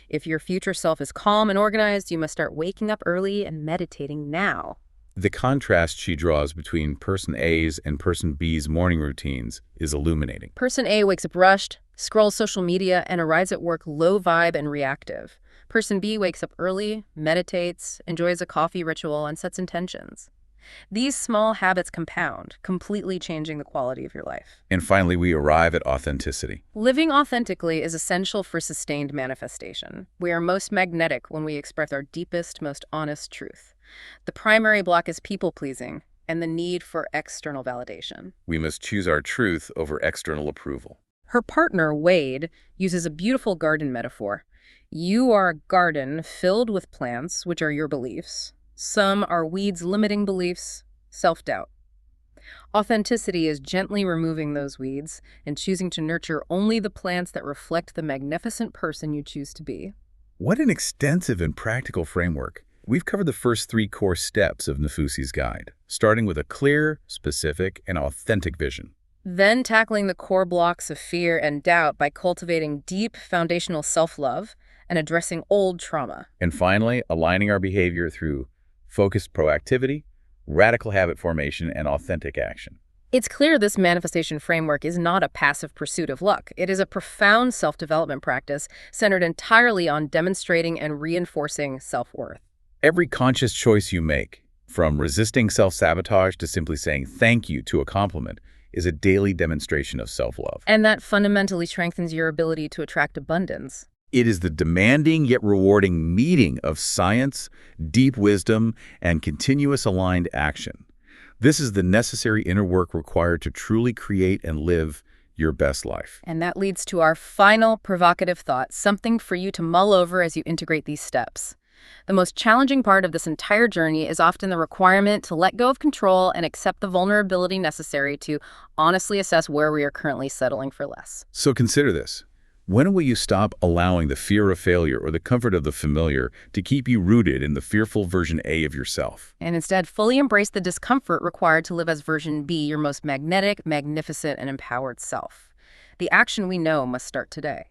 If your future self is calm and organized, you must start waking up early and meditating now. The contrast she draws between person A's and person B's morning routines is illuminating. Person A wakes up rushed, scrolls social media, and arrives at work low vibe and reactive. Person B wakes up early, meditates, enjoys a coffee ritual, and sets intentions. These small habits compound, completely changing the quality of your life. And finally, we arrive at authenticity. Living authentically is essential for sustained manifestation. We are most magnetic when we express our deepest, most honest truth. The primary block is people-pleasing, and the need for external validation. We must choose our truth over external approval. Her partner, Wade, uses a beautiful garden metaphor. You are a garden filled with plants, which are your beliefs. Some are weeds limiting beliefs, self-doubt. Authenticity is gently removing those weeds and choosing to nurture only the plants that reflect the magnificent person you choose to be. What an extensive and practical framework. We've covered the first 3 core steps of Nafousi's guide, starting with a clear, specific, and authentic vision. Then tackling the core blocks of fear and doubt by cultivating deep foundational self-love and addressing old trauma. And finally, aligning our behavior through focused proactivity, radical habit formation, and authentic action. It's clear this manifestation framework is not a passive pursuit of luck. It is a profound self-development practice centered entirely on demonstrating and reinforcing self-worth. Every conscious choice you make, from resisting self-sabotage to simply saying thank you to a compliment, is a daily demonstration of self-love. And that fundamentally strengthens your ability to attract abundance. It is the demanding yet rewarding meeting of science, deep wisdom, and continuous aligned action. This is the necessary inner work required to truly create and live your best life. And that leads to our final provocative thought, something for you to mull over as you integrate these steps. The most challenging part of this entire journey is often the requirement to let go of control and accept the vulnerability necessary to honestly assess where we are currently settling for less. So consider this. When will you stop allowing the fear of failure or the comfort of the familiar to keep you rooted in the fearful version A of yourself? And instead, fully embrace the discomfort required to live as version B, your most magnetic, magnificent, and empowered self. The action we know must start today.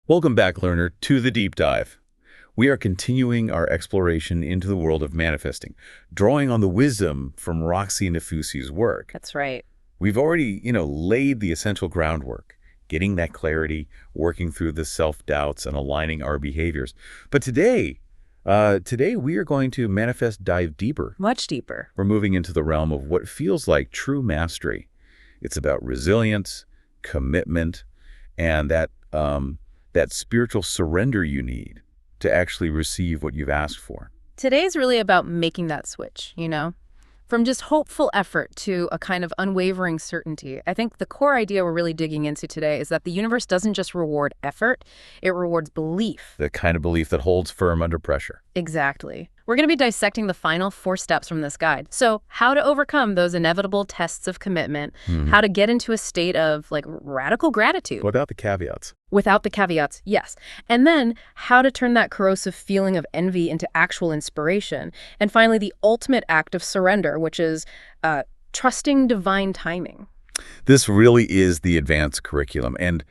Welcome back, learner, to the deep dive. We are continuing our exploration into the world of manifesting, drawing on the wisdom from Roxie Nafousi's work. That's right. We've already, laid the essential groundwork, getting that clarity, working through the self-doubts and aligning our behaviors. But today we are going to dive deeper. Much deeper. We're moving into the realm of what feels like true mastery. It's about resilience, commitment, and that spiritual surrender you need to actually receive what you've asked for. Today's really about making that switch, From just hopeful effort to a kind of unwavering certainty. I think the core idea we're really digging into today is that the universe doesn't just reward effort, it rewards belief. The kind of belief that holds firm under pressure. Exactly. We're going to be dissecting the final 4 steps from this guide. So how to overcome those inevitable tests of commitment, how to get into a state of radical gratitude. Without the caveats. Without the caveats, yes. And then how to turn that corrosive feeling of envy into actual inspiration. And finally, the ultimate act of surrender, which is trusting divine timing. This really is the advanced curriculum. And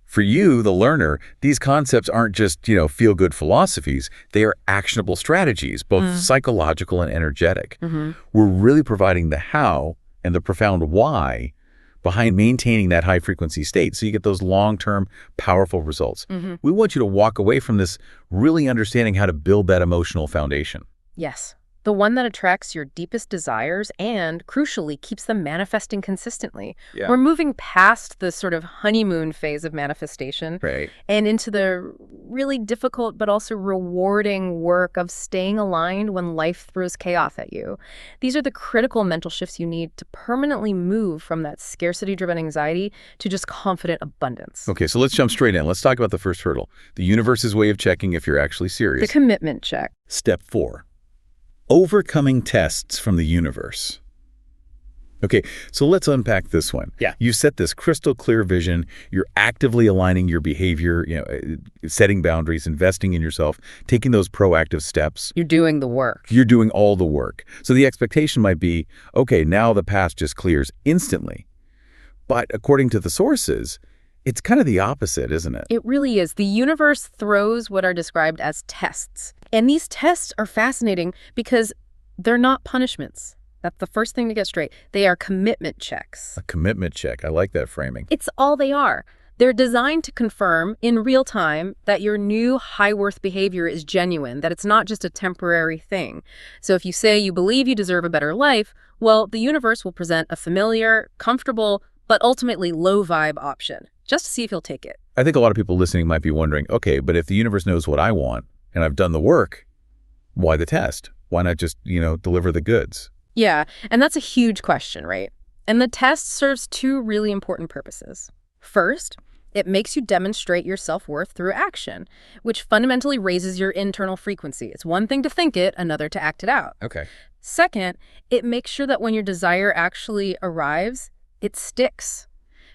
for you, the learner, these concepts aren't just, feel-good philosophies. They are actionable strategies, both psychological and energetic. We're really providing the how and the profound why behind maintaining that high-frequency state so you get those long-term, powerful results. We want you to walk away from this really understanding how to build that emotional foundation. Yes. The one that attracts your deepest desires and, crucially, keeps them manifesting consistently. Yeah. We're moving past the sort of honeymoon phase of manifestation and into the really difficult but also rewarding work of staying aligned when life throws chaos at you. These are the critical mental shifts you need to permanently move from that scarcity-driven anxiety to just confident abundance. Okay, so let's jump straight in. Let's talk about the first hurdle, the universe's way of checking if you're actually serious. The commitment check. Step 4. Overcoming tests from the universe. Okay, so let's unpack this one. Yeah. You set this crystal clear vision. You're actively aligning your behavior, setting boundaries, investing in yourself, taking those proactive steps. You're doing the work. You're doing all the work. So the expectation might be, okay, now the path just clears instantly. But according to the sources, it's kind of the opposite, isn't it? It really is. The universe throws what are described as tests. And these tests are fascinating because they're not punishments. That's the first thing to get straight. They are commitment checks. A commitment check. I like that framing. It's all they are. They're designed to confirm in real time that your new high-worth behavior is genuine, that it's not just a temporary thing. So if you say you believe you deserve a better life, well, the universe will present a familiar, comfortable, but ultimately low-vibe option, just to see if you'll take it. I think a lot of people listening might be wondering, okay, but if the universe knows what I want and I've done the work, why the test? Why not just, deliver the goods? Yeah, and that's a huge question, right? And the test serves two really important purposes. First, it makes you demonstrate your self-worth through action, which fundamentally raises your internal frequency. It's one thing to think it, another to act it out. Okay. Second, it makes sure that when your desire actually arrives, it sticks.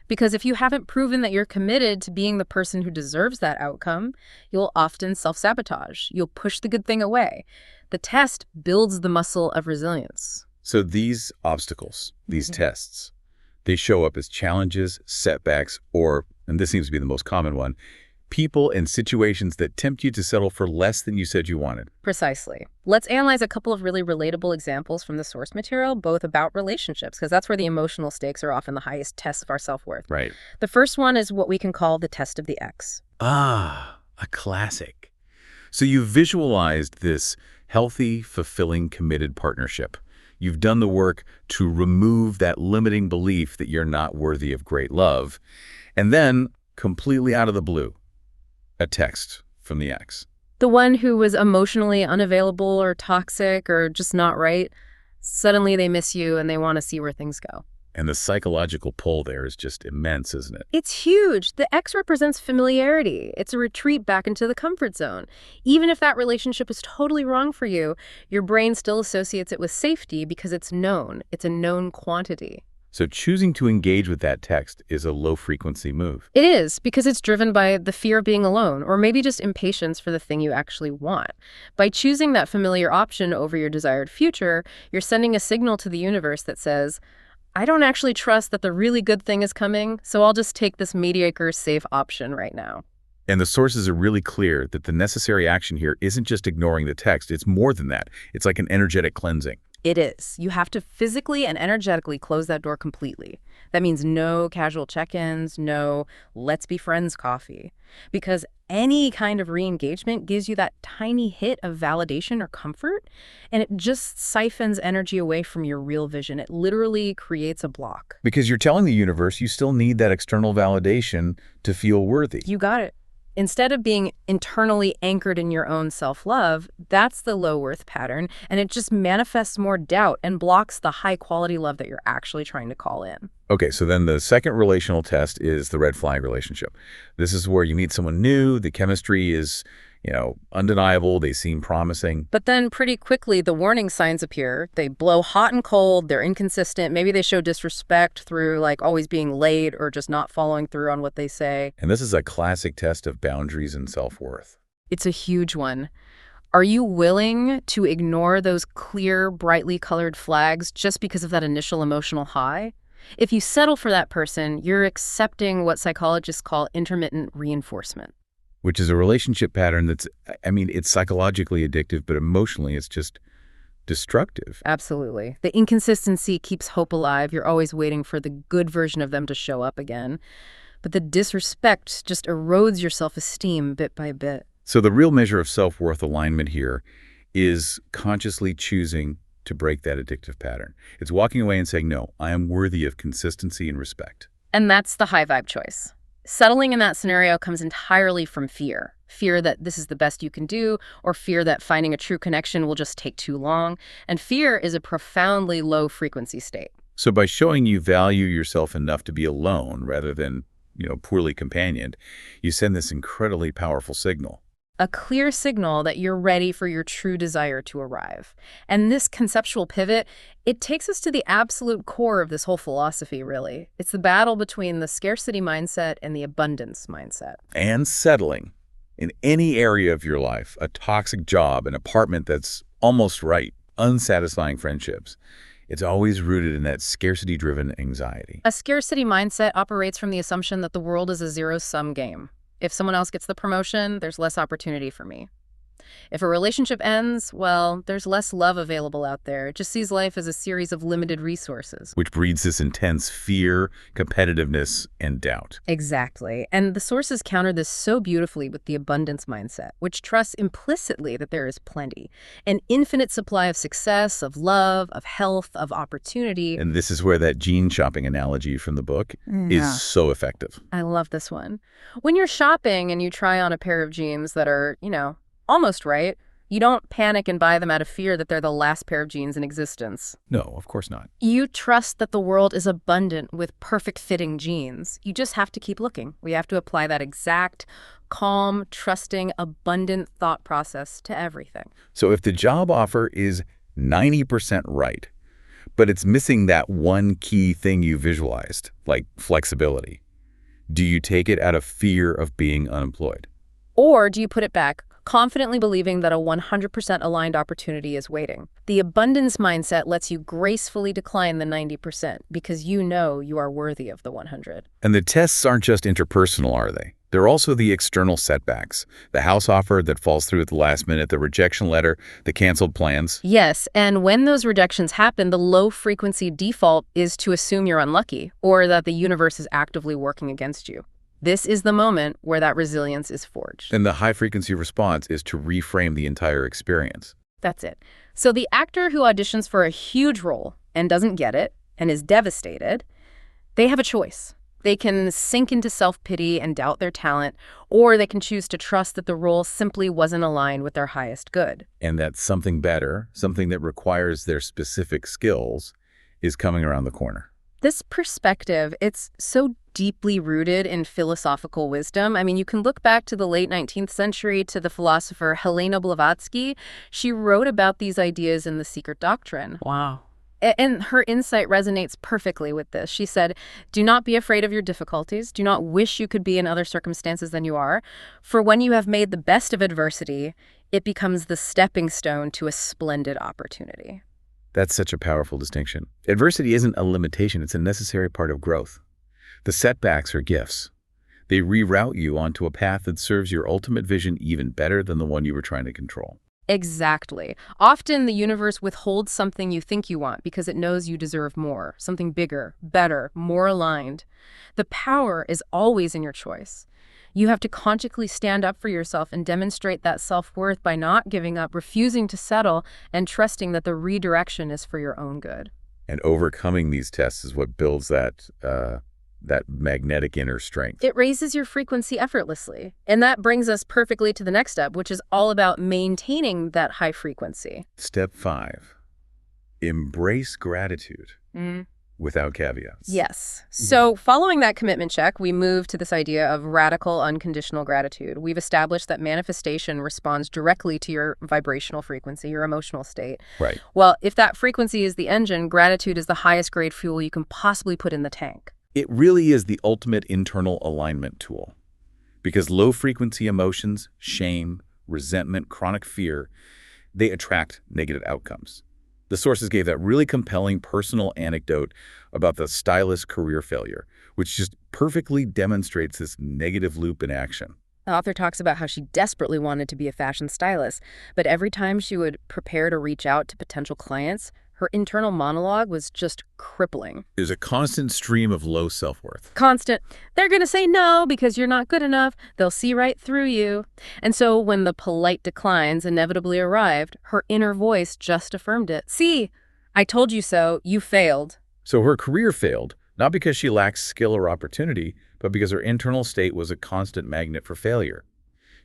Because if you haven't proven that you're committed to being the person who deserves that outcome, you'll often self-sabotage. You'll push the good thing away. The test builds the muscle of resilience. So these obstacles, these tests, they show up as challenges, setbacks, or, and this seems to be the most common one, people and situations that tempt you to settle for less than you said you wanted. Precisely. Let's analyze a couple of really relatable examples from the source material, both about relationships, because that's where the emotional stakes are often the highest tests of our self-worth. Right. The first one is what we can call the test of the X. Ah, a classic. So you visualized this healthy, fulfilling, committed partnership. You've done the work to remove that limiting belief that you're not worthy of great love. And then, completely out of the blue, a text from the ex. The one who was emotionally unavailable or toxic or just not right, suddenly they miss you and they want to see where things go. And the psychological pull there is just immense, isn't it? It's huge. The X represents familiarity. It's a retreat back into the comfort zone. Even if that relationship is totally wrong for you, your brain still associates it with safety because it's known. It's a known quantity. So choosing to engage with that text is a low-frequency move. It is, because it's driven by the fear of being alone, or maybe just impatience for the thing you actually want. By choosing that familiar option over your desired future, you're sending a signal to the universe that says, I don't actually trust that the really good thing is coming, so I'll just take this mediocre, safe option right now. And the sources are really clear that the necessary action here isn't just ignoring the text. It's more than that. It's like an energetic cleansing. It is. You have to physically and energetically close that door completely. That means no casual check-ins, no let's be friends coffee. Because any kind of re-engagement gives you that tiny hit of validation or comfort, and it just siphons energy away from your real vision. It literally creates a block. Because you're telling the universe you still need that external validation to feel worthy. You got it. Instead of being internally anchored in your own self-love, that's the low worth pattern, and it just manifests more doubt and blocks the high-quality love that you're actually trying to call in. Okay, so then the second relational test is the red flag relationship. This is where you meet someone new, the chemistry is, undeniable, they seem promising. But then pretty quickly, the warning signs appear. They blow hot and cold, they're inconsistent, maybe they show disrespect through always being late or just not following through on what they say. And this is a classic test of boundaries and self-worth. It's a huge one. Are you willing to ignore those clear, brightly colored flags just because of that initial emotional high? If you settle for that person, you're accepting what psychologists call intermittent reinforcement. Which is a relationship pattern that's, it's psychologically addictive, but emotionally it's just destructive. Absolutely. The inconsistency keeps hope alive. You're always waiting for the good version of them to show up again. But the disrespect just erodes your self-esteem bit by bit. So the real measure of self-worth alignment here is consciously choosing to break that addictive pattern. It's walking away and saying, no, I am worthy of consistency and respect. And that's the high vibe choice. Settling in that scenario comes entirely from fear. Fear that this is the best you can do, or fear that finding a true connection will just take too long. And fear is a profoundly low frequency state. So by showing you value yourself enough to be alone rather than, poorly companioned, you send this incredibly powerful signal. A clear signal that you're ready for your true desire to arrive. And this conceptual pivot, it takes us to the absolute core of this whole philosophy, really. It's the battle between the scarcity mindset and the abundance mindset. And settling in any area of your life, a toxic job, an apartment that's almost right, unsatisfying friendships, it's always rooted in that scarcity-driven anxiety. A scarcity mindset operates from the assumption that the world is a zero-sum game. If someone else gets the promotion, there's less opportunity for me. If a relationship ends, well, there's less love available out there. It just sees life as a series of limited resources. Which breeds this intense fear, competitiveness, and doubt. Exactly. And the sources counter this so beautifully with the abundance mindset, which trusts implicitly that there is plenty. An infinite supply of success, of love, of health, of opportunity. And this is where that jean shopping analogy from the book is so effective. I love this one. When you're shopping and you try on a pair of jeans that are, almost right, You don't panic and buy them out of fear that they're the last pair of jeans in existence. No, of course not. You trust that the world is abundant with perfect-fitting jeans. You just have to keep looking. We have to apply that exact, calm, trusting, abundant thought process to everything. So if the job offer is 90% right, but it's missing that one key thing you visualized, like flexibility, do you take it out of fear of being unemployed? Or do you put it back, confidently believing that a 100% aligned opportunity is waiting? The abundance mindset lets you gracefully decline the 90% because you know you are worthy of the 100. And the tests aren't just interpersonal, are they? They're also the external setbacks. The house offer that falls through at the last minute, the rejection letter, the canceled plans. Yes, and when those rejections happen, the low-frequency default is to assume you're unlucky or that the universe is actively working against you. This is the moment where that resilience is forged. And the high-frequency response is to reframe the entire experience. That's it. So the actor who auditions for a huge role and doesn't get it and is devastated, they have a choice. They can sink into self-pity and doubt their talent, or they can choose to trust that the role simply wasn't aligned with their highest good. And that something better, something that requires their specific skills, is coming around the corner. This perspective, it's so deeply rooted in philosophical wisdom. I mean, you can look back to the late 19th century to the philosopher Helena Blavatsky. She wrote about these ideas in The Secret Doctrine. Wow. And her insight resonates perfectly with this. She said, "Do not be afraid of your difficulties. Do not wish you could be in other circumstances than you are. For when you have made the best of adversity, it becomes the stepping stone to a splendid opportunity." That's such a powerful distinction. Adversity isn't a limitation, it's a necessary part of growth. The setbacks are gifts. They reroute you onto a path that serves your ultimate vision even better than the one you were trying to control. Exactly. Often the universe withholds something you think you want because it knows you deserve more, something bigger, better, more aligned. The power is always in your choice. You have to consciously stand up for yourself and demonstrate that self-worth by not giving up, refusing to settle, and trusting that the redirection is for your own good. And overcoming these tests is what builds that magnetic inner strength. It raises your frequency effortlessly. And that brings us perfectly to the next step, which is all about maintaining that high frequency. Step 5, embrace gratitude without caveats. Yes. So following that commitment check, we move to this idea of radical unconditional gratitude. We've established that manifestation responds directly to your vibrational frequency, your emotional state. Right. Well, if that frequency is the engine, gratitude is the highest grade fuel you can possibly put in the tank. It really is the ultimate internal alignment tool. Because low-frequency emotions, shame, resentment, chronic fear, they attract negative outcomes. The sources gave that really compelling personal anecdote about the stylist's career failure, which just perfectly demonstrates this negative loop in action. The author talks about how she desperately wanted to be a fashion stylist, but every time she would prepare to reach out to potential clients, her internal monologue was just crippling. There's a constant stream of low self-worth. Constant. They're going to say no because you're not good enough. They'll see right through you. And so when the polite declines inevitably arrived, her inner voice just affirmed it. See, I told you so. You failed. So her career failed, not because she lacked skill or opportunity, but because her internal state was a constant magnet for failure.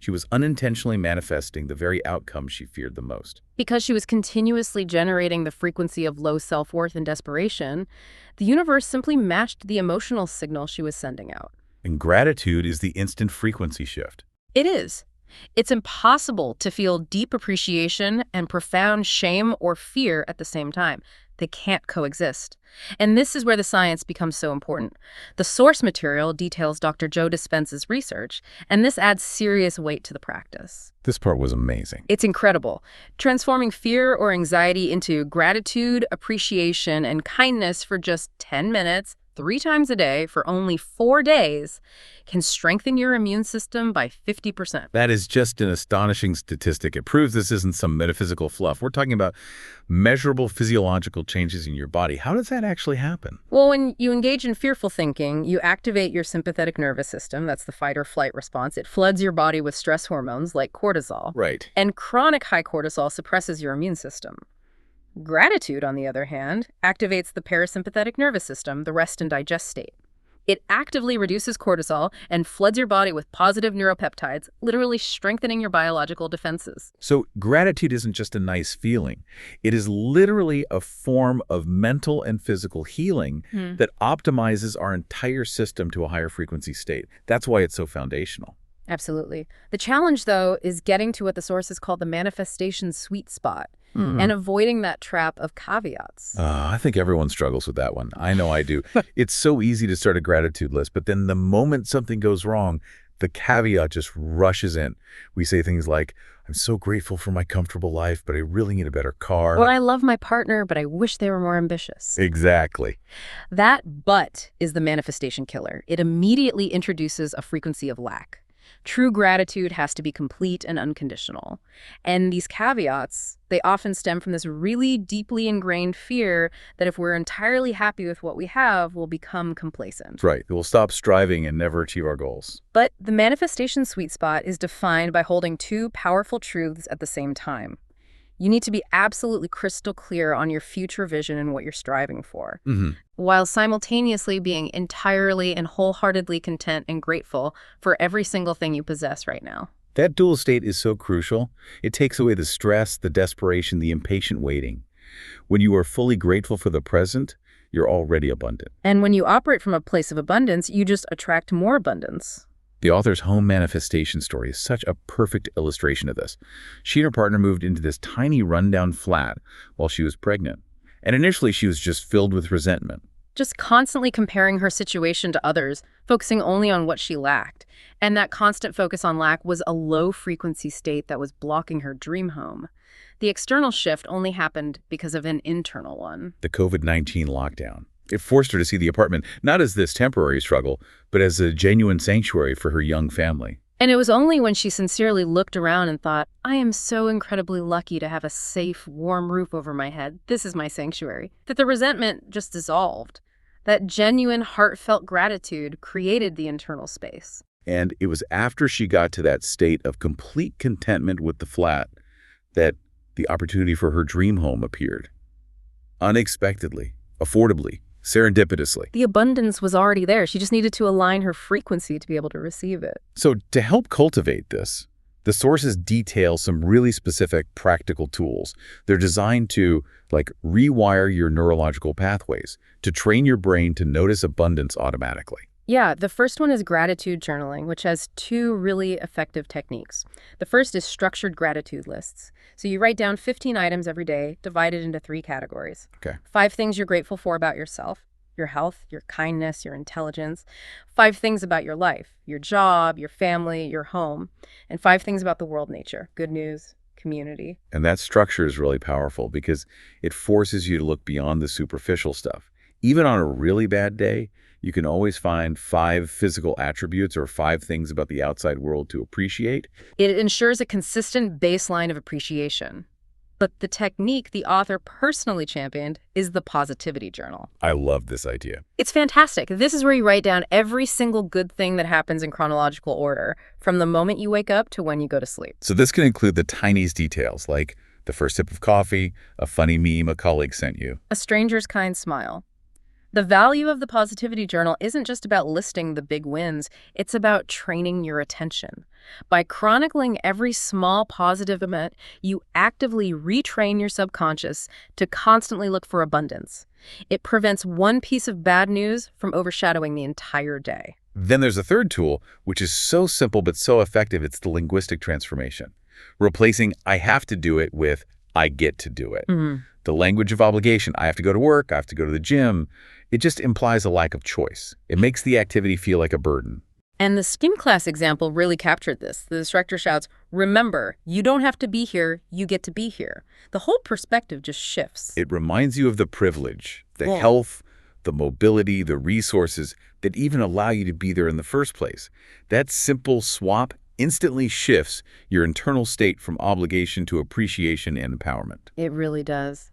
She was unintentionally manifesting the very outcome she feared the most. Because she was continuously generating the frequency of low self-worth and desperation, the universe simply matched the emotional signal she was sending out. And gratitude is the instant frequency shift. It is. It's impossible to feel deep appreciation and profound shame or fear at the same time. They can't coexist. And this is where the science becomes so important. The source material details Dr. Joe Dispenza's research, and this adds serious weight to the practice. This part was amazing. It's incredible. Transforming fear or anxiety into gratitude, appreciation, and kindness for just 10 minutes, 3 times a day for only 4 days can strengthen your immune system by 50%. That is just an astonishing statistic. It proves this isn't some metaphysical fluff. We're talking about measurable physiological changes in your body. How does that actually happen? Well, when you engage in fearful thinking, you activate your sympathetic nervous system. That's the fight or flight response. It floods your body with stress hormones like cortisol. Right. And chronic high cortisol suppresses your immune system. Gratitude, on the other hand, activates the parasympathetic nervous system, the rest and digest state. It actively reduces cortisol and floods your body with positive neuropeptides, literally strengthening your biological defenses. So gratitude isn't just a nice feeling. It is literally a form of mental and physical healing that optimizes our entire system to a higher frequency state. That's why it's so foundational. Absolutely. The challenge, though, is getting to what the sources call the manifestation sweet spot and avoiding that trap of caveats. I think everyone struggles with that one. I know I do. It's so easy to start a gratitude list, but then the moment something goes wrong, the caveat just rushes in. We say things like, I'm so grateful for my comfortable life, but I really need a better car. Or I love my partner, but I wish they were more ambitious. Exactly. That but is the manifestation killer. It immediately introduces a frequency of lack. True gratitude has to be complete and unconditional. And these caveats, they often stem from this really deeply ingrained fear that if we're entirely happy with what we have, we'll become complacent. Right. We'll stop striving and never achieve our goals. But the manifestation sweet spot is defined by holding two powerful truths at the same time. You need to be absolutely crystal clear on your future vision and what you're striving for, while simultaneously being entirely and wholeheartedly content and grateful for every single thing you possess right now. That dual state is so crucial. It takes away the stress, the desperation, the impatient waiting. When you are fully grateful for the present, you're already abundant. And when you operate from a place of abundance, you just attract more abundance. The author's home manifestation story is such a perfect illustration of this. She and her partner moved into this tiny rundown flat while she was pregnant. And initially she was just filled with resentment. Just constantly comparing her situation to others, focusing only on what she lacked. And that constant focus on lack was a low-frequency state that was blocking her dream home. The external shift only happened because of an internal one. The COVID-19 lockdown. It forced her to see the apartment not as this temporary struggle, but as a genuine sanctuary for her young family. And it was only when she sincerely looked around and thought, I am so incredibly lucky to have a safe, warm roof over my head. This is my sanctuary. That the resentment just dissolved. That genuine, heartfelt gratitude created the internal space. And it was after she got to that state of complete contentment with the flat that the opportunity for her dream home appeared. Unexpectedly, affordably, serendipitously. The abundance was already there. She just needed to align her frequency to be able to receive it. So to help cultivate this, the sources detail some really specific practical tools. They're designed to rewire your neurological pathways, to train your brain to notice abundance automatically. Yeah, the first one is gratitude journaling, which has two really effective techniques. The first is structured gratitude lists. So you write down 15 items every day, divided into 3 categories. Okay. 5 things you're grateful for about yourself, your health, your kindness, your intelligence. 5 things about your life, your job, your family, your home. And 5 things about the world, nature, good news, community. And that structure is really powerful because it forces you to look beyond the superficial stuff. Even on a really bad day, you can always find 5 physical attributes or 5 things about the outside world to appreciate. It ensures a consistent baseline of appreciation. But the technique the author personally championed is the positivity journal. I love this idea. It's fantastic. This is where you write down every single good thing that happens in chronological order, from the moment you wake up to when you go to sleep. So this can include the tiniest details, like the first sip of coffee, a funny meme a colleague sent you, a stranger's kind smile. The value of the positivity journal isn't just about listing the big wins, it's about training your attention. By chronicling every small positive event, you actively retrain your subconscious to constantly look for abundance. It prevents one piece of bad news from overshadowing the entire day. Then there's a third tool, which is so simple but so effective, it's the linguistic transformation. Replacing I have to do it with I get to do it. The language of obligation, I have to go to work, I have to go to the gym, it just implies a lack of choice. It makes the activity feel like a burden. And the skin class example really captured this. The instructor shouts, remember, you don't have to be here, you get to be here. The whole perspective just shifts. It reminds you of the privilege, the health, the mobility, the resources that even allow you to be there in the first place. That simple swap instantly shifts your internal state from obligation to appreciation and empowerment. It really does.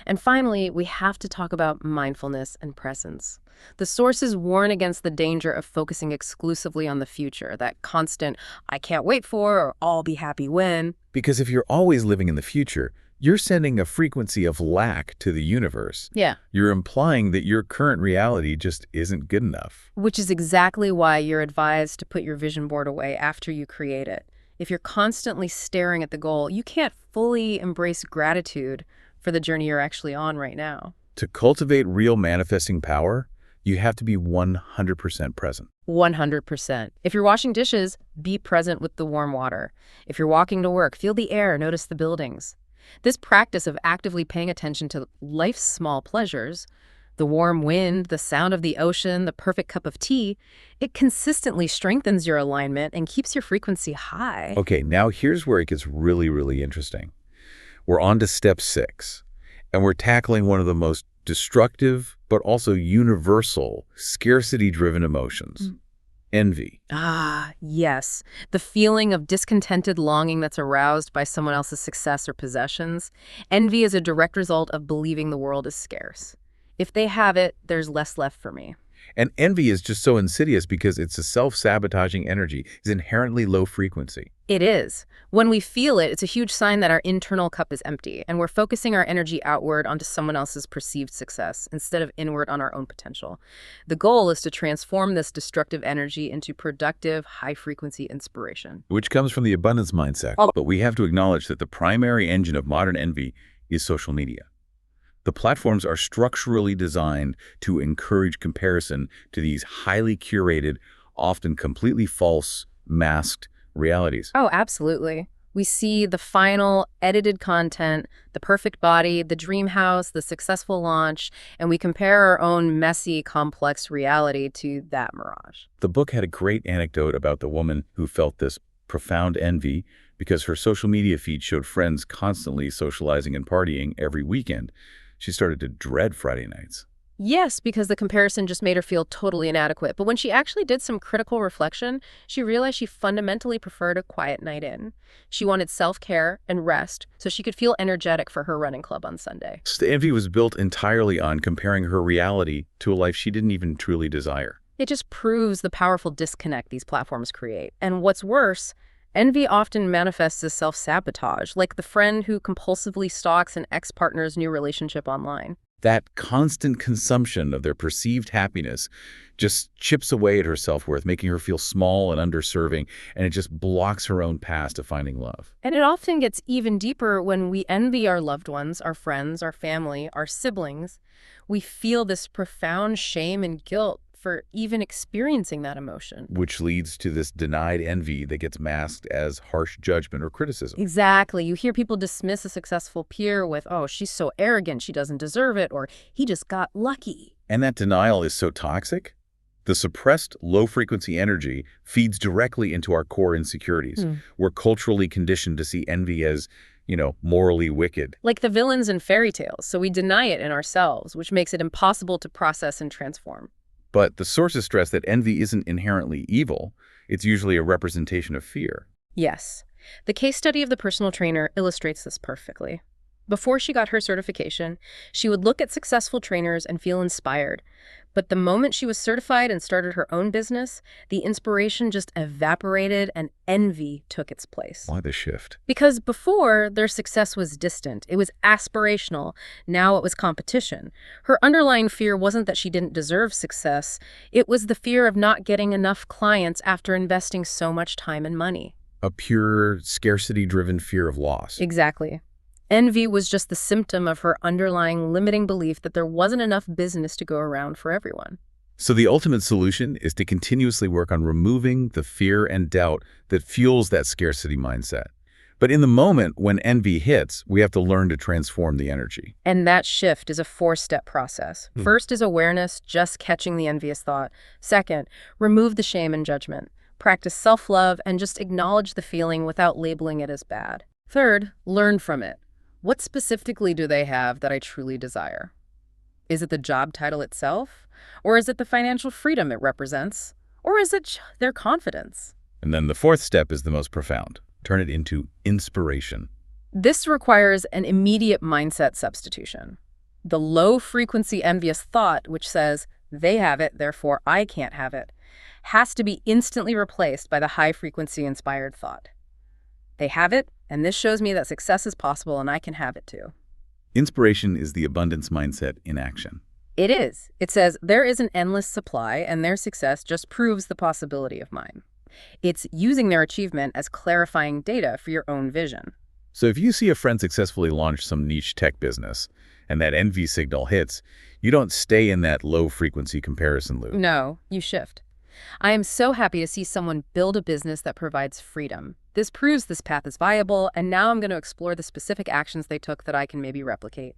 And finally, we have to talk about mindfulness and presence. The sources warn against the danger of focusing exclusively on the future, that constant, I can't wait for, or I'll be happy when. Because if you're always living in the future, You're sending a frequency of lack to the universe. Yeah. You're implying that your current reality just isn't good enough. Which is exactly why you're advised to put your vision board away after you create it. If you're constantly staring at the goal, you can't fully embrace gratitude for the journey you're actually on right now. To cultivate real manifesting power, you have to be 100% present. 100%. If you're washing dishes, be present with the warm water. If you're walking to work, feel the air, notice the buildings. This practice of actively paying attention to life's small pleasures, the warm wind, the sound of the ocean, the perfect cup of tea, it consistently strengthens your alignment and keeps your frequency high. Okay, now here's where it gets really, really interesting. We're on to step 6, and we're tackling one of the most destructive but also universal scarcity-driven emotions, envy. Ah, yes. The feeling of discontented longing that's aroused by someone else's success or possessions. Envy is a direct result of believing the world is scarce. If they have it, there's less left for me. And envy is just so insidious because it's a self-sabotaging energy. It's inherently low frequency. It is. When we feel it, it's a huge sign that our internal cup is empty, and we're focusing our energy outward onto someone else's perceived success instead of inward on our own potential. The goal is to transform this destructive energy into productive, high-frequency inspiration. Which comes from the abundance mindset. But we have to acknowledge that the primary engine of modern envy is social media. The platforms are structurally designed to encourage comparison to these highly curated, often completely false, masked realities. Oh, absolutely. We see the final edited content, the perfect body, the dream house, the successful launch, and we compare our own messy, complex reality to that mirage. The book had a great anecdote about the woman who felt this profound envy because her social media feed showed friends constantly socializing and partying every weekend. She started to dread Friday nights. Yes, because the comparison just made her feel totally inadequate. But when she actually did some critical reflection, she realized she fundamentally preferred a quiet night in. She wanted self-care and rest so she could feel energetic for her running club on Sunday. The envy was built entirely on comparing her reality to a life she didn't even truly desire. It just proves the powerful disconnect these platforms create. And what's worse, envy often manifests as self-sabotage, like the friend who compulsively stalks an ex-partner's new relationship online. That constant consumption of their perceived happiness just chips away at her self-worth, making her feel small and underserving, and it just blocks her own path to finding love. And it often gets even deeper when we envy our loved ones, our friends, our family, our siblings. We feel this profound shame and guilt for even experiencing that emotion. Which leads to this denied envy that gets masked as harsh judgment or criticism. Exactly. You hear people dismiss a successful peer with, oh, she's so arrogant, she doesn't deserve it, or he just got lucky. And that denial is so toxic. The suppressed low-frequency energy feeds directly into our core insecurities. We're culturally conditioned to see envy as, morally wicked. Like the villains in fairy tales, so we deny it in ourselves, which makes it impossible to process and transform. But the sources stress that envy isn't inherently evil. It's usually a representation of fear. Yes. The case study of the personal trainer illustrates this perfectly. Before she got her certification, she would look at successful trainers and feel inspired. But the moment she was certified and started her own business, the inspiration just evaporated and envy took its place. Why the shift? Because before, their success was distant. It was aspirational. Now it was competition. Her underlying fear wasn't that she didn't deserve success. It was the fear of not getting enough clients after investing so much time and money. A pure, scarcity-driven fear of loss. Exactly. Envy was just the symptom of her underlying limiting belief that there wasn't enough business to go around for everyone. So the ultimate solution is to continuously work on removing the fear and doubt that fuels that scarcity mindset. But in the moment when envy hits, we have to learn to transform the energy. And that shift is a 4-step process. First is awareness, just catching the envious thought. Second, remove the shame and judgment. Practice self-love and just acknowledge the feeling without labeling it as bad. Third, learn from it. What specifically do they have that I truly desire? Is it the job title itself? Or is it the financial freedom it represents? Or is it their confidence? And then the 4th step is the most profound. Turn it into inspiration. This requires an immediate mindset substitution. The low-frequency envious thought, which says, they have it, therefore I can't have it, has to be instantly replaced by the high-frequency inspired thought. They have it, And this shows me that success is possible and I can have it too. Inspiration is the abundance mindset in action. It is. It says, there is an endless supply, and their success just proves the possibility of mine. It's using their achievement as clarifying data for your own vision. So if you see a friend successfully launch some niche tech business and that envy signal hits, you don't stay in that low-frequency comparison loop. No, you shift. I am so happy to see someone build a business that provides freedom. This proves this path is viable, and now I'm going to explore the specific actions they took that I can maybe replicate.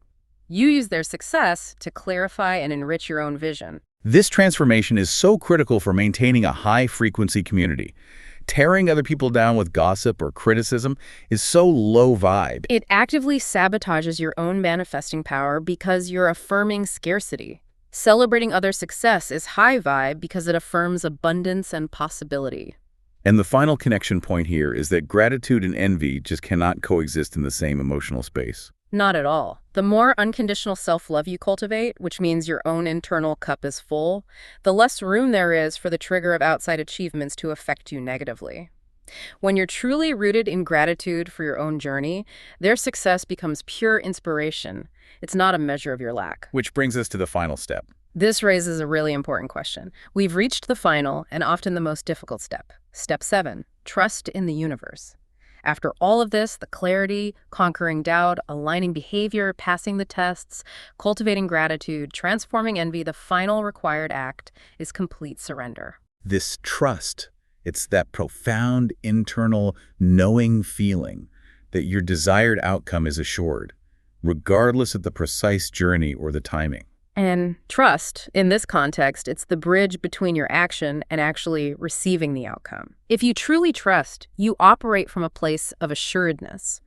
You use their success to clarify and enrich your own vision. This transformation is so critical for maintaining a high-frequency community. Tearing other people down with gossip or criticism is so low vibe. It actively sabotages your own manifesting power because you're affirming scarcity. Celebrating other success is high vibe because it affirms abundance and possibility. And the final connection point here is that gratitude and envy just cannot coexist in the same emotional space. Not at all. The more unconditional self-love you cultivate, which means your own internal cup is full, the less room there is for the trigger of outside achievements to affect you negatively. When you're truly rooted in gratitude for your own journey, their success becomes pure inspiration. It's not a measure of your lack. Which brings us to the final step. This raises a really important question. We've reached the final and often the most difficult step. Step 7, trust in the universe. After all of this, the clarity, conquering doubt, aligning behavior, passing the tests, cultivating gratitude, transforming envy, the final required act is complete surrender. This trust, it's that profound internal knowing feeling that your desired outcome is assured, regardless of the precise journey or the timing. And trust, in this context, it's the bridge between your action and actually receiving the outcome. If you truly trust, you operate from a place of assuredness.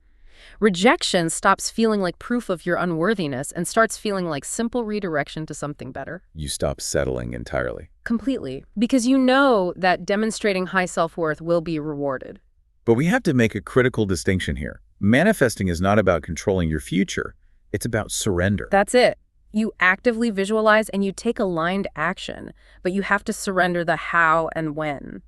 Rejection stops feeling like proof of your unworthiness and starts feeling like simple redirection to something better. You stop settling entirely. Completely. Because you know that demonstrating high self-worth will be rewarded. But we have to make a critical distinction here. Manifesting is not about controlling your future. It's about surrender. That's it. You actively visualize and you take aligned action, but you have to surrender the how and when.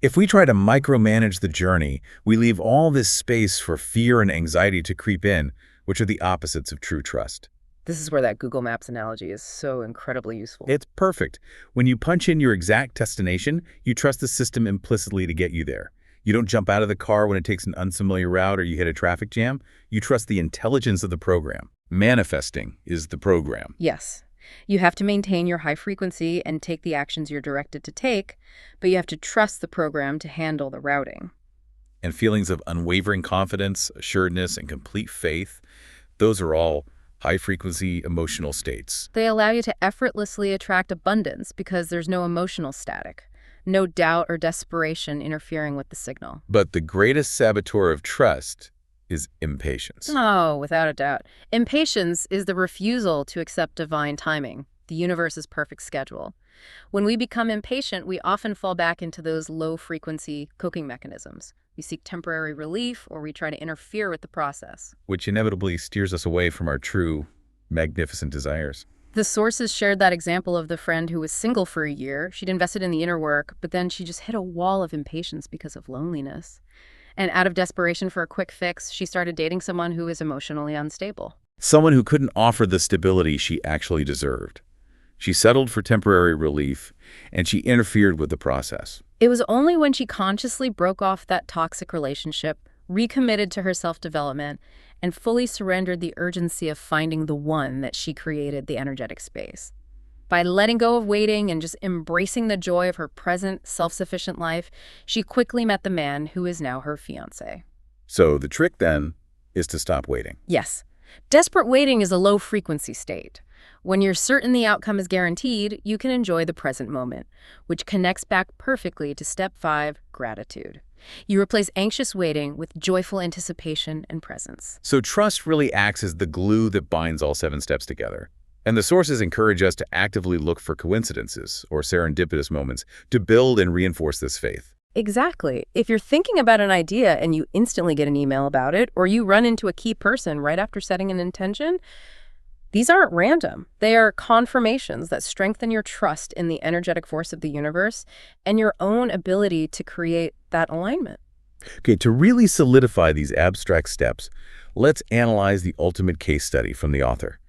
If we try to micromanage the journey, we leave all this space for fear and anxiety to creep in, which are the opposites of true trust. This is where that Google Maps analogy is so incredibly useful. It's perfect. When you punch in your exact destination, you trust the system implicitly to get you there. You don't jump out of the car when it takes an unfamiliar route or you hit a traffic jam. You trust the intelligence of the program. Manifesting is the program. Yes. You have to maintain your high frequency and take the actions you're directed to take, but you have to trust the program to handle the routing. And feelings of unwavering confidence, assuredness, and complete faith, those are all high-frequency emotional states. They allow you to effortlessly attract abundance because there's no emotional static, no doubt or desperation interfering with the signal. But the greatest saboteur of trust is impatience. Oh, without a doubt. Impatience is the refusal to accept divine timing, the universe's perfect schedule. When we become impatient, we often fall back into those low-frequency coping mechanisms. We seek temporary relief, or we try to interfere with the process, Which inevitably steers us away from our true, magnificent desires. The sources shared that example of the friend who was single for a year. She'd invested in the inner work, but then she just hit a wall of impatience because of loneliness. And out of desperation for a quick fix, she started dating someone who was emotionally unstable. Someone who couldn't offer the stability she actually deserved. She settled for temporary relief, and she interfered with the process. It was only when she consciously broke off that toxic relationship, recommitted to her self-development, and fully surrendered the urgency of finding the one that she created the energetic space. By letting go of waiting and just embracing the joy of her present, self-sufficient life, she quickly met the man who is now her fiancé. So the trick, then, is to stop waiting. Yes. Desperate waiting is a low-frequency state. When you're certain the outcome is guaranteed, you can enjoy the present moment, which connects back perfectly to Step 5, gratitude. You replace anxious waiting with joyful anticipation and presence. So trust really acts as the glue that binds all 7 steps together. And the sources encourage us to actively look for coincidences or serendipitous moments to build and reinforce this faith. Exactly. If you're thinking about an idea and you instantly get an email about it, or you run into a key person right after setting an intention, these aren't random. They are confirmations that strengthen your trust in the energetic force of the universe and your own ability to create that alignment. Okay, to really solidify these abstract steps, let's analyze the ultimate case study from the author,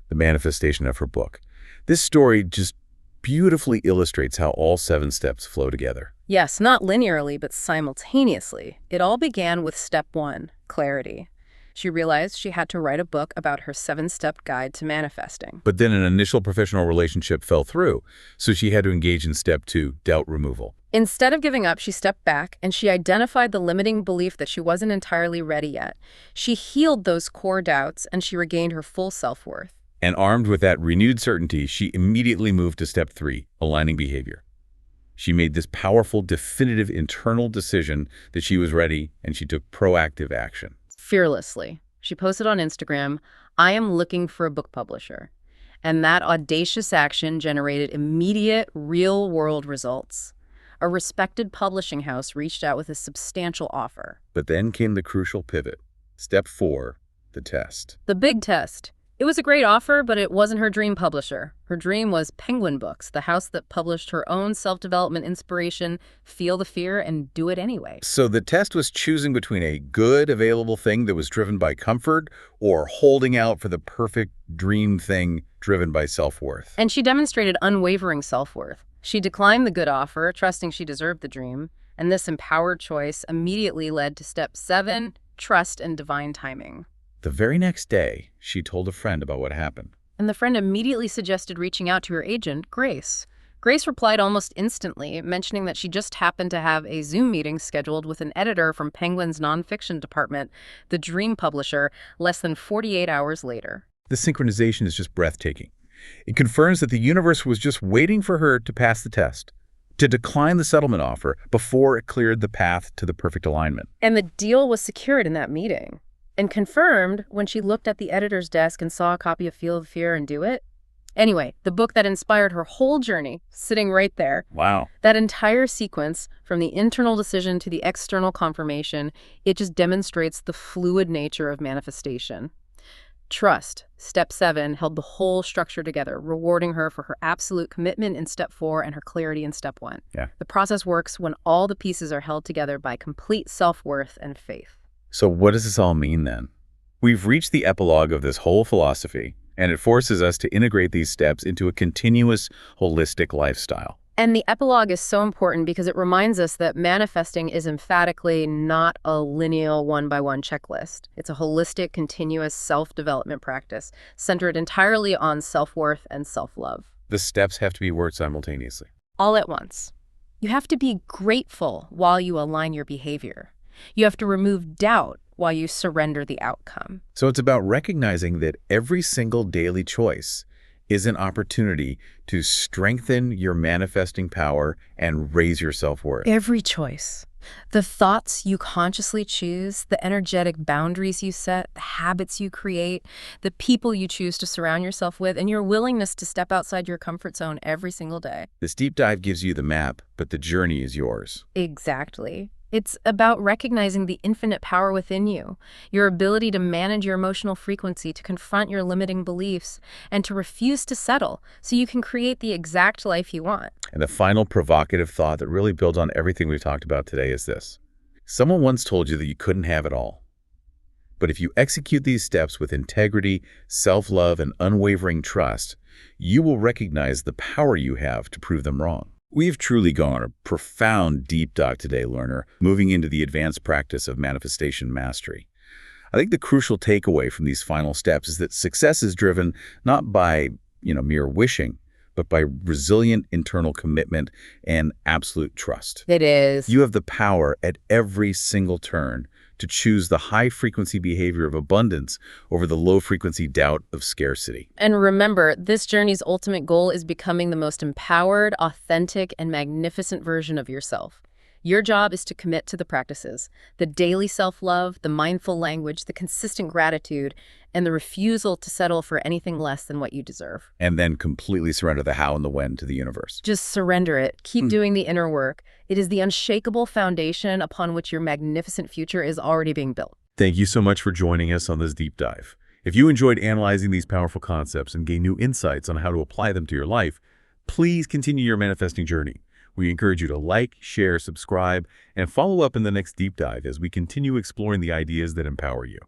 the manifestation of her book. This story just beautifully illustrates how all 7 steps flow together. Yes, not linearly, but simultaneously. It all began with step 1, clarity. She realized she had to write a book about her 7-step guide to manifesting. But then an initial professional relationship fell through, so she had to engage in step 2, doubt removal. Instead of giving up, she stepped back and she identified the limiting belief that she wasn't entirely ready yet. She healed those core doubts and she regained her full self-worth. And armed with that renewed certainty, she immediately moved to step 3, aligning behavior. She made this powerful, definitive internal decision that she was ready, and she took proactive action. Fearlessly. She posted on Instagram, "I am looking for a book publisher." And that audacious action generated immediate, real-world results. A respected publishing house reached out with a substantial offer. But then came the crucial pivot. Step 4, the test. The big test. It was a great offer, but it wasn't her dream publisher. Her dream was Penguin Books, the house that published her own self-development inspiration, Feel the Fear, and Do It Anyway. So the test was choosing between a good, available thing that was driven by comfort or holding out for the perfect dream thing driven by self-worth. And she demonstrated unwavering self-worth. She declined the good offer, trusting she deserved the dream, and this empowered choice immediately led to step 7, trust and divine timing. The very next day, she told a friend about what happened. And the friend immediately suggested reaching out to her agent, Grace. Grace replied almost instantly, mentioning that she just happened to have a Zoom meeting scheduled with an editor from Penguin's nonfiction department, the dream publisher, less than 48 hours later. The synchronization is just breathtaking. It confirms that the universe was just waiting for her to pass the test, to decline the settlement offer before it cleared the path to the perfect alignment. And the deal was secured in that meeting. And confirmed when she looked at the editor's desk and saw a copy of Feel the Fear and Do It. Anyway, the book that inspired her whole journey, sitting right there. Wow. That entire sequence, from the internal decision to the external confirmation, it just demonstrates the fluid nature of manifestation. Trust, step 7, held the whole structure together, rewarding her for her absolute commitment in step 4 and her clarity in step 1. Yeah. The process works when all the pieces are held together by complete self-worth and faith. So what does this all mean then? We've reached the epilogue of this whole philosophy, and it forces us to integrate these steps into a continuous, holistic lifestyle. And the epilogue is so important because it reminds us that manifesting is emphatically not a linear one-by-one checklist. It's a holistic, continuous self-development practice centered entirely on self-worth and self-love. The steps have to be worked simultaneously. All at once. You have to be grateful while you align your behavior. You have to remove doubt while you surrender the outcome. So it's about recognizing that every single daily choice is an opportunity to strengthen your manifesting power and raise your self-worth. Every choice. The thoughts you consciously choose, the energetic boundaries you set, the habits you create, the people you choose to surround yourself with, and your willingness to step outside your comfort zone every single day. This deep dive gives you the map, but the journey is yours. Exactly. It's about recognizing the infinite power within you, your ability to manage your emotional frequency, to confront your limiting beliefs, and to refuse to settle so you can create the exact life you want. And the final provocative thought that really builds on everything we've talked about today is this. Someone once told you that you couldn't have it all. But if you execute these steps with integrity, self-love, and unwavering trust, you will recognize the power you have to prove them wrong. We've truly gone a profound deep dive today, learner, moving into the advanced practice of manifestation mastery. I think the crucial takeaway from these final steps is that success is driven not by, mere wishing, but by resilient internal commitment and absolute trust. It is. You have the power at every single turn to choose the high-frequency behavior of abundance over the low-frequency doubt of scarcity. And remember, this journey's ultimate goal is becoming the most empowered, authentic, and magnificent version of yourself. Your job is to commit to the practices, the daily self-love, the mindful language, the consistent gratitude, and the refusal to settle for anything less than what you deserve. And then completely surrender the how and the when to the universe. Just surrender it. Keep doing the inner work. It is the unshakable foundation upon which your magnificent future is already being built. Thank you so much for joining us on this deep dive. If you enjoyed analyzing these powerful concepts and gain new insights on how to apply them to your life, please continue your manifesting journey. We encourage you to like, share, subscribe, and follow up in the next deep dive as we continue exploring the ideas that empower you.